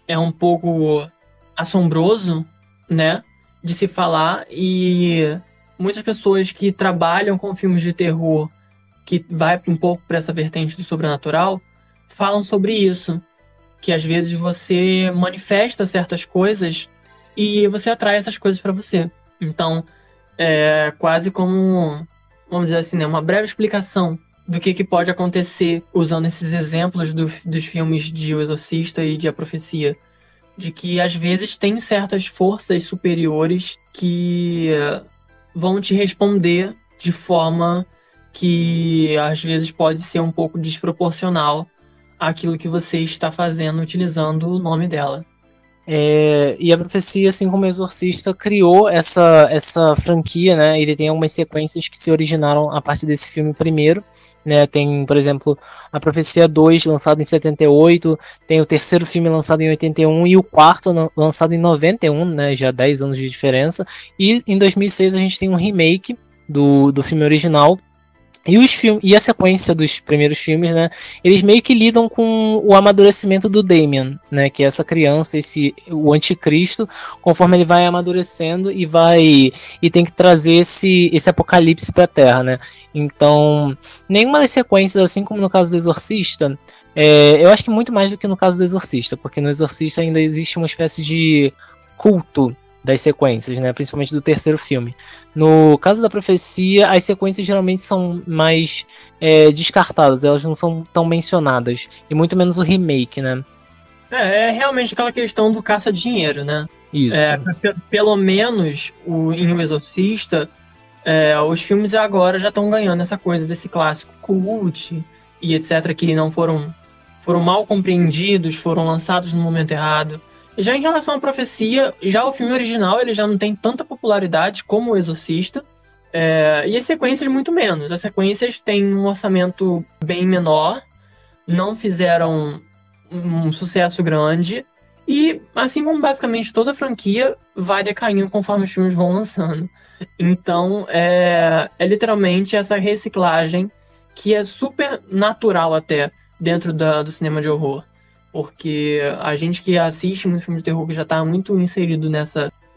é um pouco assombroso, né? De se falar, e muitas pessoas que trabalham com filmes de terror, que vai um pouco para essa vertente do sobrenatural, falam sobre isso. Que às vezes você manifesta certas coisas e você atrai essas coisas para você. Então, é quase como, vamos dizer assim, né, uma breve explicação do que pode acontecer usando esses exemplos dos filmes de O Exorcista e de A Profecia. De que às vezes tem certas forças superiores que vão te responder de forma que às vezes pode ser um pouco desproporcional àquilo que você está fazendo utilizando o nome dela. E A Profecia, assim como o Exorcista, criou essa franquia, né? Ele tem algumas sequências que se originaram a partir desse filme primeiro, né? Tem, por exemplo, A Profecia 2, lançado em 78, tem o terceiro filme lançado em 81 e o quarto lançado em 91, né? Já 10 anos de diferença. E em 2006 a gente tem um remake do filme original. E a sequência dos primeiros filmes, né, eles meio que lidam com o amadurecimento do Damien, né, que é essa criança, o anticristo, conforme ele vai amadurecendo e tem que trazer esse apocalipse para a Terra, né. Então, nenhuma das sequências, assim como no caso do Exorcista, eu acho que muito mais do que no caso do Exorcista, porque no Exorcista ainda existe uma espécie de culto das sequências, né? Principalmente do terceiro filme. No caso da Profecia, as sequências geralmente são mais descartadas, elas não são tão mencionadas, e muito menos o remake, né? É realmente aquela questão do caça-dinheiro, né? Isso. Pelo menos em O Exorcista, os filmes agora já estão ganhando essa coisa desse clássico cult e etc, que não foram foram mal compreendidos, foram lançados no momento errado. Já em relação à Profecia, já o filme original ele já não tem tanta popularidade como O Exorcista, e as sequências muito menos. As sequências têm um orçamento bem menor, não fizeram um sucesso grande, e assim como basicamente toda a franquia, vai decaindo conforme os filmes vão lançando. Então, é literalmente essa reciclagem que é super natural até dentro do cinema de horror. Porque a gente que assiste muitos filmes de terror, que já está muito inserido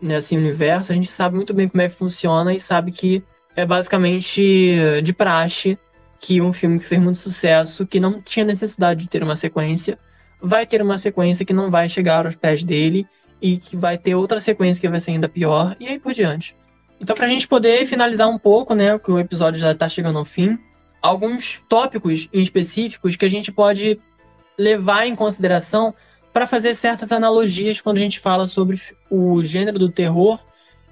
nesse universo, a gente sabe muito bem como é que funciona e sabe que é basicamente de praxe que um filme que fez muito sucesso, que não tinha necessidade de ter uma sequência, vai ter uma sequência que não vai chegar aos pés dele e que vai ter outra sequência que vai ser ainda pior, e aí por diante. Então, pra gente poder finalizar um pouco, né, que o episódio já tá chegando ao fim, alguns tópicos em específicos que a gente pode levar em consideração para fazer certas analogias quando a gente fala sobre o gênero do terror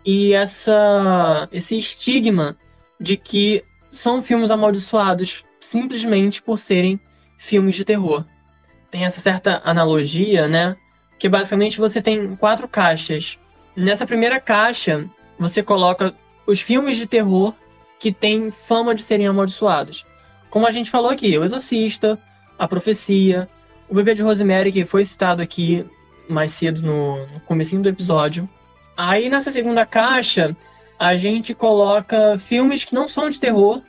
e esse estigma de que são filmes amaldiçoados simplesmente por serem filmes de terror. Tem essa certa analogia, né? Que basicamente você tem 4 caixas. Nessa primeira caixa, você coloca os filmes de terror que têm fama de serem amaldiçoados. Como a gente falou aqui, O Exorcista, A Profecia, O Bebê de Rosemary, que foi citado aqui mais cedo no comecinho do episódio. Aí nessa segunda caixa, a gente coloca filmes que não são de terror,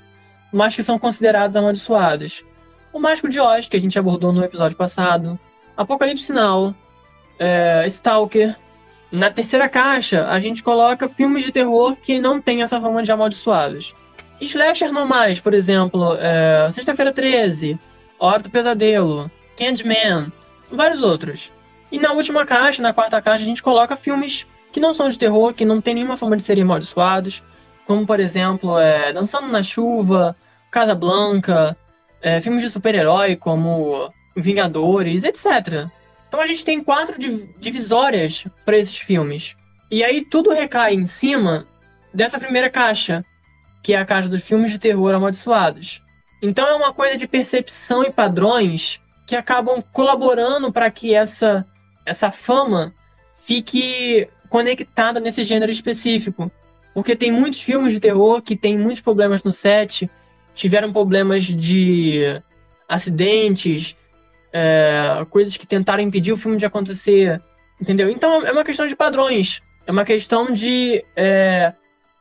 mas que são considerados amaldiçoados. O Mágico de Oz, que a gente abordou no episódio passado. Apocalipse Now. Stalker. Na terceira caixa, a gente coloca filmes de terror que não têm essa fama de amaldiçoados. Slasher normais, por exemplo, Sexta-feira 13, Hora do Pesadelo, Candyman, vários outros. E na última caixa, na quarta caixa, a gente coloca filmes que não são de terror, que não tem nenhuma forma de serem amaldiçoados, como, por exemplo, Dançando na Chuva, Casablanca, filmes de super-herói como Vingadores, etc. Então a gente tem 4 divisórias para esses filmes. E aí tudo recai em cima dessa primeira caixa, que é a caixa dos filmes de terror amaldiçoados. Então é uma coisa de percepção e padrões que acabam colaborando para que essa fama fique conectada nesse gênero específico. Porque tem muitos filmes de terror que tem muitos problemas no set, tiveram problemas de acidentes, coisas que tentaram impedir o filme de acontecer, entendeu? Então é uma questão de padrões, é uma questão de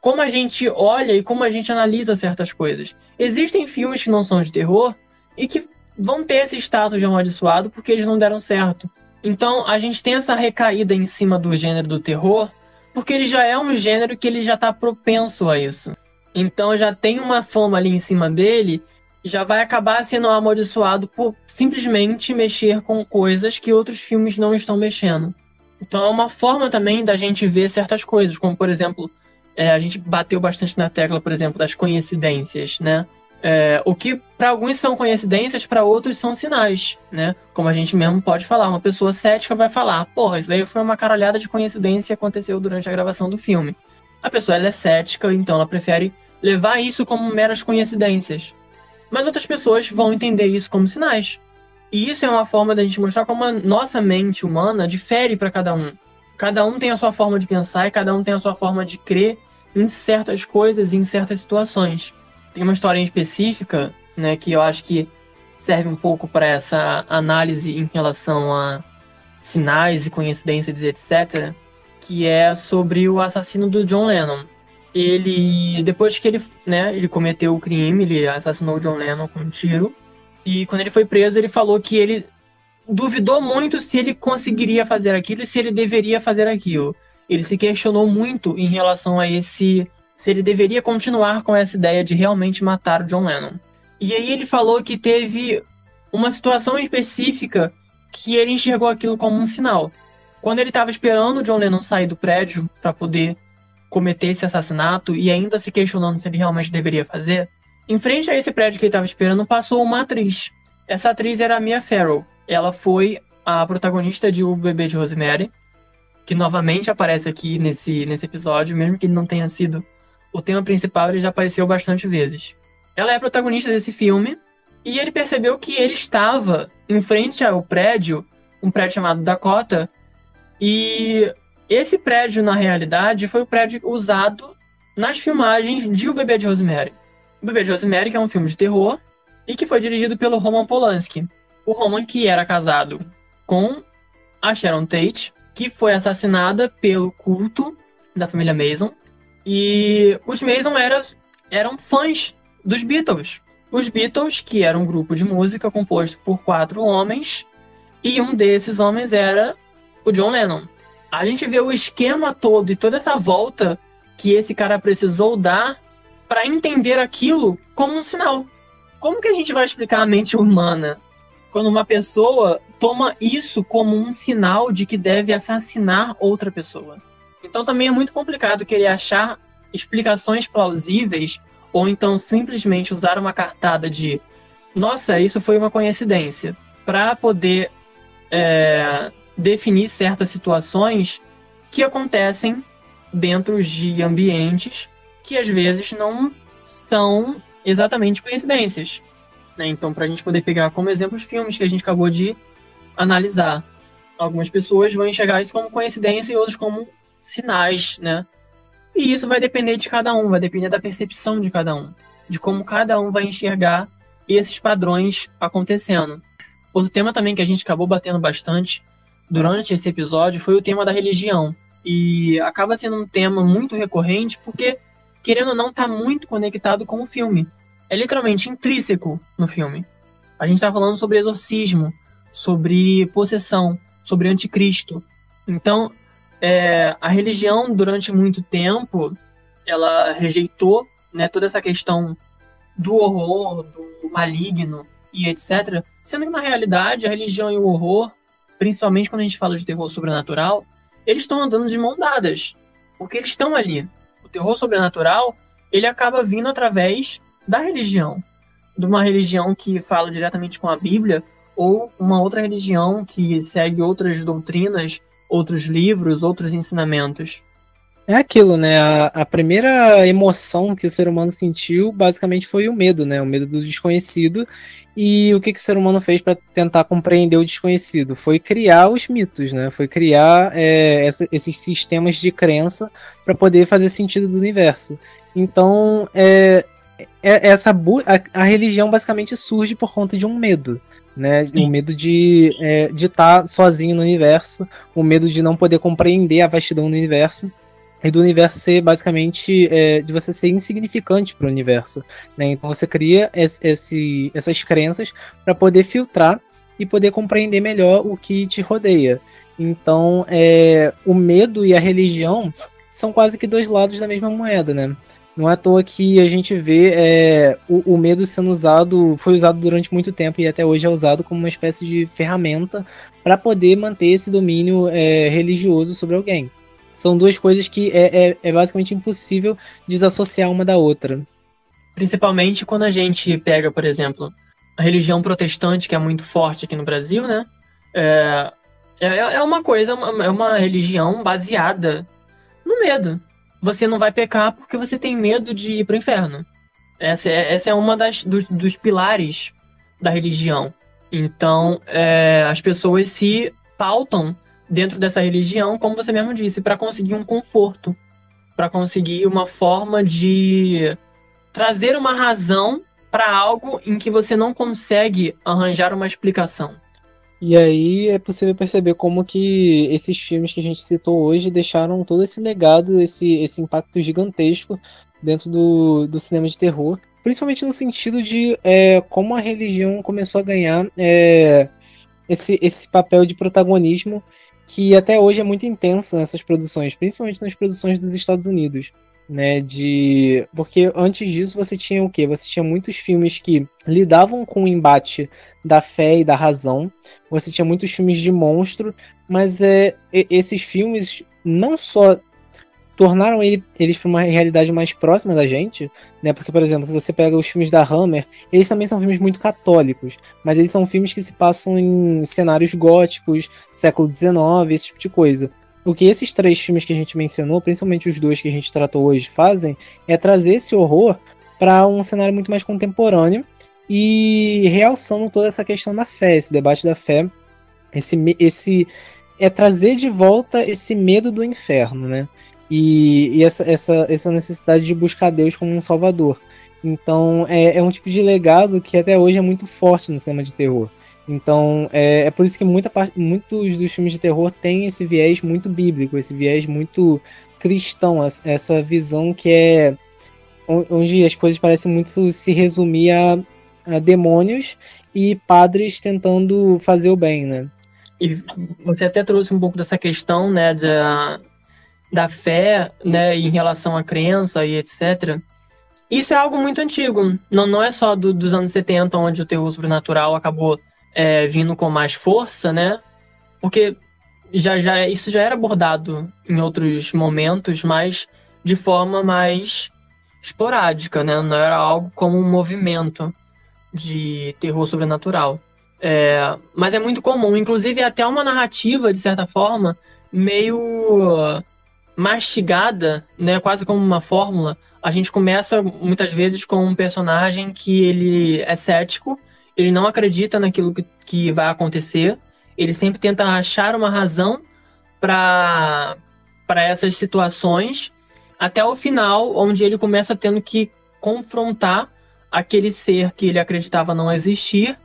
como a gente olha e como a gente analisa certas coisas. Existem filmes que não são de terror e que vão ter esse status de amaldiçoado porque eles não deram certo. Então a gente tem essa recaída em cima do gênero do terror porque ele já é um gênero que ele já está propenso a isso. Então já tem uma fama ali em cima dele, já vai acabar sendo amaldiçoado por simplesmente mexer com coisas que outros filmes não estão mexendo. Então é uma forma também da gente ver certas coisas, como por exemplo, a gente bateu bastante na tecla, por exemplo, das coincidências, né? O que para alguns são coincidências, para outros são sinais, né? Como a gente mesmo pode falar, uma pessoa cética vai falar, porra, isso aí foi uma caralhada de coincidência que aconteceu durante a gravação do filme. A pessoa ela é cética, então ela prefere levar isso como meras coincidências. Mas outras pessoas vão entender isso como sinais. E isso é uma forma da gente mostrar como a nossa mente humana difere para cada um. Cada um tem a sua forma de pensar e cada um tem a sua forma de crer em certas coisas e em certas situações. Tem uma história em específica, né, que eu acho que serve um pouco para essa análise em relação a sinais e coincidências, etc., que é sobre o assassino do John Lennon. Ele, depois que ele cometeu o crime, ele assassinou o John Lennon com um tiro, e quando ele foi preso, ele falou que ele duvidou muito se ele conseguiria fazer aquilo e se ele deveria fazer aquilo. Ele se questionou muito em relação a se ele deveria continuar com essa ideia de realmente matar o John Lennon. E aí ele falou que teve uma situação específica que ele enxergou aquilo como um sinal. Quando ele estava esperando o John Lennon sair do prédio para poder cometer esse assassinato e ainda se questionando se ele realmente deveria fazer, em frente a esse prédio que ele estava esperando passou uma atriz. Essa atriz era a Mia Farrow. Ela foi a protagonista de O Bebê de Rosemary, que novamente aparece aqui nesse episódio, mesmo que ele não tenha sido o tema principal, ele já apareceu bastante vezes. Ela é a protagonista desse filme e ele percebeu que ele estava em frente ao prédio, um prédio chamado Dakota, e esse prédio, na realidade, foi o prédio usado nas filmagens de O Bebê de Rosemary. O Bebê de Rosemary, que é um filme de terror, e que foi dirigido pelo Roman Polanski. O Roman, que era casado com a Sharon Tate, que foi assassinada pelo culto da família Mason. E os Mason eram fãs dos Beatles. Os Beatles, que era um grupo de música composto por 4 homens, e um desses homens era o John Lennon. A gente vê o esquema todo e toda essa volta que esse cara precisou dar para entender aquilo como um sinal. Como que a gente vai explicar a mente humana quando uma pessoa toma isso como um sinal de que deve assassinar outra pessoa? Então também é muito complicado querer achar explicações plausíveis ou então simplesmente usar uma cartada de nossa, isso foi uma coincidência, para poder definir certas situações que acontecem dentro de ambientes que às vezes não são exatamente coincidências, né? Então, para a gente poder pegar como exemplo os filmes que a gente acabou de analisar, algumas pessoas vão enxergar isso como coincidência e outras como sinais, né? E isso vai depender de cada um, vai depender da percepção de cada um, de como cada um vai enxergar esses padrões acontecendo. Outro tema também que a gente acabou batendo bastante durante esse episódio foi o tema da religião. E acaba sendo um tema muito recorrente porque, querendo ou não, está muito conectado com o filme. É literalmente intrínseco no filme. A gente está falando sobre exorcismo, sobre possessão, sobre anticristo. Então, a religião, durante muito tempo, ela rejeitou, né, toda essa questão do horror, do maligno e etc. Sendo que, na realidade, a religião e o horror, principalmente quando a gente fala de terror sobrenatural, eles estão andando de mão dadas, porque eles estão ali. O terror sobrenatural, ele acaba vindo através da religião, de uma religião que fala diretamente com a Bíblia, ou uma outra religião que segue outras doutrinas, outros livros, outros ensinamentos. É aquilo, né? A primeira emoção que o ser humano sentiu basicamente foi o medo, né? O medo do desconhecido. E o que o ser humano fez para tentar compreender o desconhecido? Foi criar os mitos, né? Foi criar esses sistemas de crença para poder fazer sentido do universo. Então, a religião basicamente surge por conta de um medo, né? O medo de estar sozinho no universo, o medo de não poder compreender a vastidão do universo. E do universo ser basicamente de você ser insignificante para o universo, né? Então você cria essas crenças para poder filtrar e poder compreender melhor o que te rodeia. Então o medo e a religião são quase que 2 lados da mesma moeda, né? Não é à toa que a gente vê o medo sendo usado, foi usado durante muito tempo e até hoje é usado como uma espécie de ferramenta para poder manter esse domínio religioso sobre alguém. São 2 coisas que é basicamente impossível desassociar uma da outra. Principalmente quando a gente pega, por exemplo, a religião protestante, que é muito forte aqui no Brasil, né? É uma religião baseada no medo. Você não vai pecar porque você tem medo de ir para o inferno. Essa é uma dos pilares da religião. Então, as pessoas se pautam dentro dessa religião, como você mesmo disse, para conseguir um conforto, para conseguir uma forma de trazer uma razão para algo em que você não consegue arranjar uma explicação. E aí é possível perceber como que esses filmes que a gente citou hoje deixaram todo esse legado, esse impacto gigantesco dentro do cinema de terror, principalmente no sentido de como a religião começou a ganhar esse papel de protagonismo que até hoje é muito intenso nessas produções, principalmente nas produções dos Estados Unidos, né? Porque antes disso você tinha o quê? Você tinha muitos filmes que lidavam com o embate da fé e da razão, você tinha muitos filmes de monstro, mas esses filmes não só tornaram eles para uma realidade mais próxima da gente, né? Porque, por exemplo, se você pega os filmes da Hammer, eles também são filmes muito católicos, mas eles são filmes que se passam em cenários góticos, século XIX, esse tipo de coisa. O que esses 3 filmes que a gente mencionou, principalmente os 2 que a gente tratou hoje, fazem é trazer esse horror para um cenário muito mais contemporâneo e realçando toda essa questão da fé, esse debate da fé, esse é trazer de volta esse medo do inferno, né? E essa necessidade de buscar Deus como um salvador. Então é um tipo de legado que até hoje é muito forte no cinema de terror. Então é por isso que muitos dos filmes de terror têm esse viés muito bíblico, esse viés muito cristão, essa visão que é onde as coisas parecem muito se resumir a demônios e padres tentando fazer o bem, né? E você até trouxe um pouco dessa questão, né, da fé, né, em relação à crença e etc. Isso é algo muito antigo. Não é só dos anos 70, onde o terror sobrenatural acabou vindo com mais força, né? Porque isso já era abordado em outros momentos, mas de forma mais esporádica, né? Não era algo como um movimento de terror sobrenatural. Mas é muito comum, inclusive até uma narrativa, de certa forma, meio mastigada, né? Quase como uma fórmula. A gente começa muitas vezes com um personagem que ele é cético, ele não acredita naquilo que vai acontecer, ele sempre tenta achar uma razão para essas situações, até o final, onde ele começa tendo que confrontar aquele ser que ele acreditava não existir,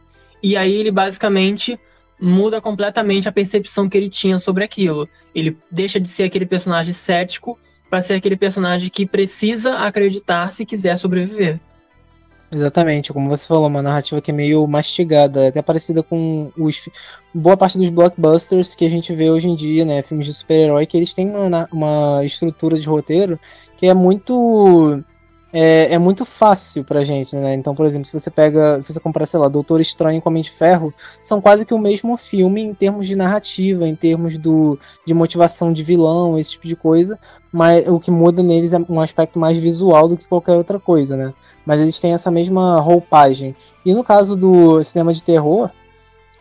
e aí ele basicamente muda completamente a percepção que ele tinha sobre aquilo. Ele deixa de ser aquele personagem cético para ser aquele personagem que precisa acreditar se quiser sobreviver. Exatamente, como você falou, uma narrativa que é meio mastigada, até parecida com boa parte dos blockbusters que a gente vê hoje em dia, né, filmes de super-herói, que eles têm uma estrutura de roteiro que é muito fácil pra gente, né? Então, por exemplo, se você comprar, sei lá, Doutor Estranho com Homem de Ferro, são quase que o mesmo filme em termos de narrativa, em termos de motivação de vilão, esse tipo de coisa, mas o que muda neles é um aspecto mais visual do que qualquer outra coisa, né? Mas eles têm essa mesma roupagem. E no caso do cinema de terror,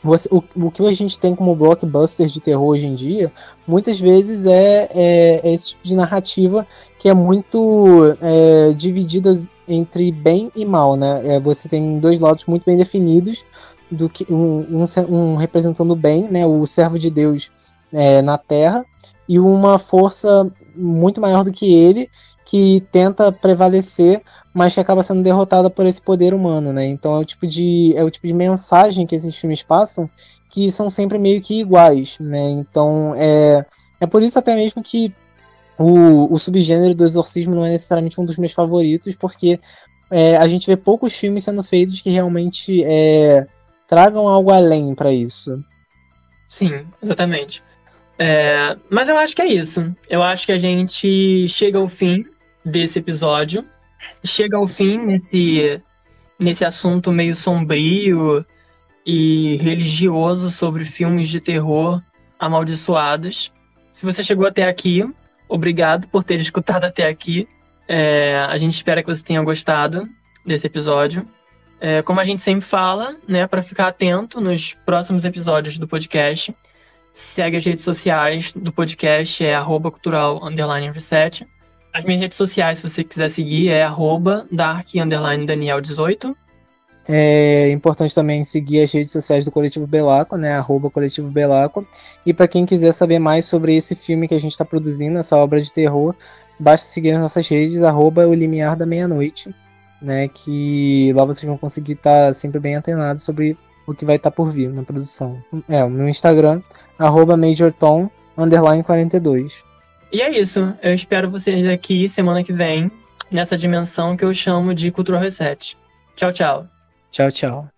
o que a gente tem como blockbuster de terror hoje em dia, muitas vezes é esse tipo de narrativa que é muito dividida entre bem e mal, né? Você tem dois lados muito bem definidos, do que um representando o bem, né? O servo de Deus na Terra, e uma força muito maior do que ele, que tenta prevalecer, mas que acaba sendo derrotada por esse poder humano, né? Então é o tipo de mensagem que esses filmes passam, que são sempre meio que iguais, né? Então é por isso até mesmo que o subgênero do exorcismo não é necessariamente um dos meus favoritos, porque a gente vê poucos filmes sendo feitos que realmente tragam algo além para isso. Sim, exatamente. Mas eu acho que é isso. Eu acho que a gente chega ao fim desse episódio. Chega ao fim nesse assunto meio sombrio e religioso sobre filmes de terror amaldiçoados. Se você chegou até aqui, obrigado por ter escutado até aqui. A gente espera que você tenha gostado desse episódio. Como a gente sempre fala, né, para ficar atento nos próximos episódios do podcast, segue as redes sociais do podcast, @cultural_reset. As minhas redes sociais, se você quiser seguir, é @dark_daniel18. É importante também seguir as redes sociais do Coletivo Belaco, né? @Coletivo Belaco. E para quem quiser saber mais sobre esse filme que a gente está produzindo, essa obra de terror, basta seguir as nossas redes, @O Limiar da Meia-Noite, né? Que lá vocês vão conseguir estar sempre bem antenados sobre o que vai estar por vir na produção. O meu Instagram, @MajorTom_42. E é isso. Eu espero vocês aqui semana que vem, nessa dimensão que eu chamo de Cultural Reset. Tchau, tchau. Tchau, tchau.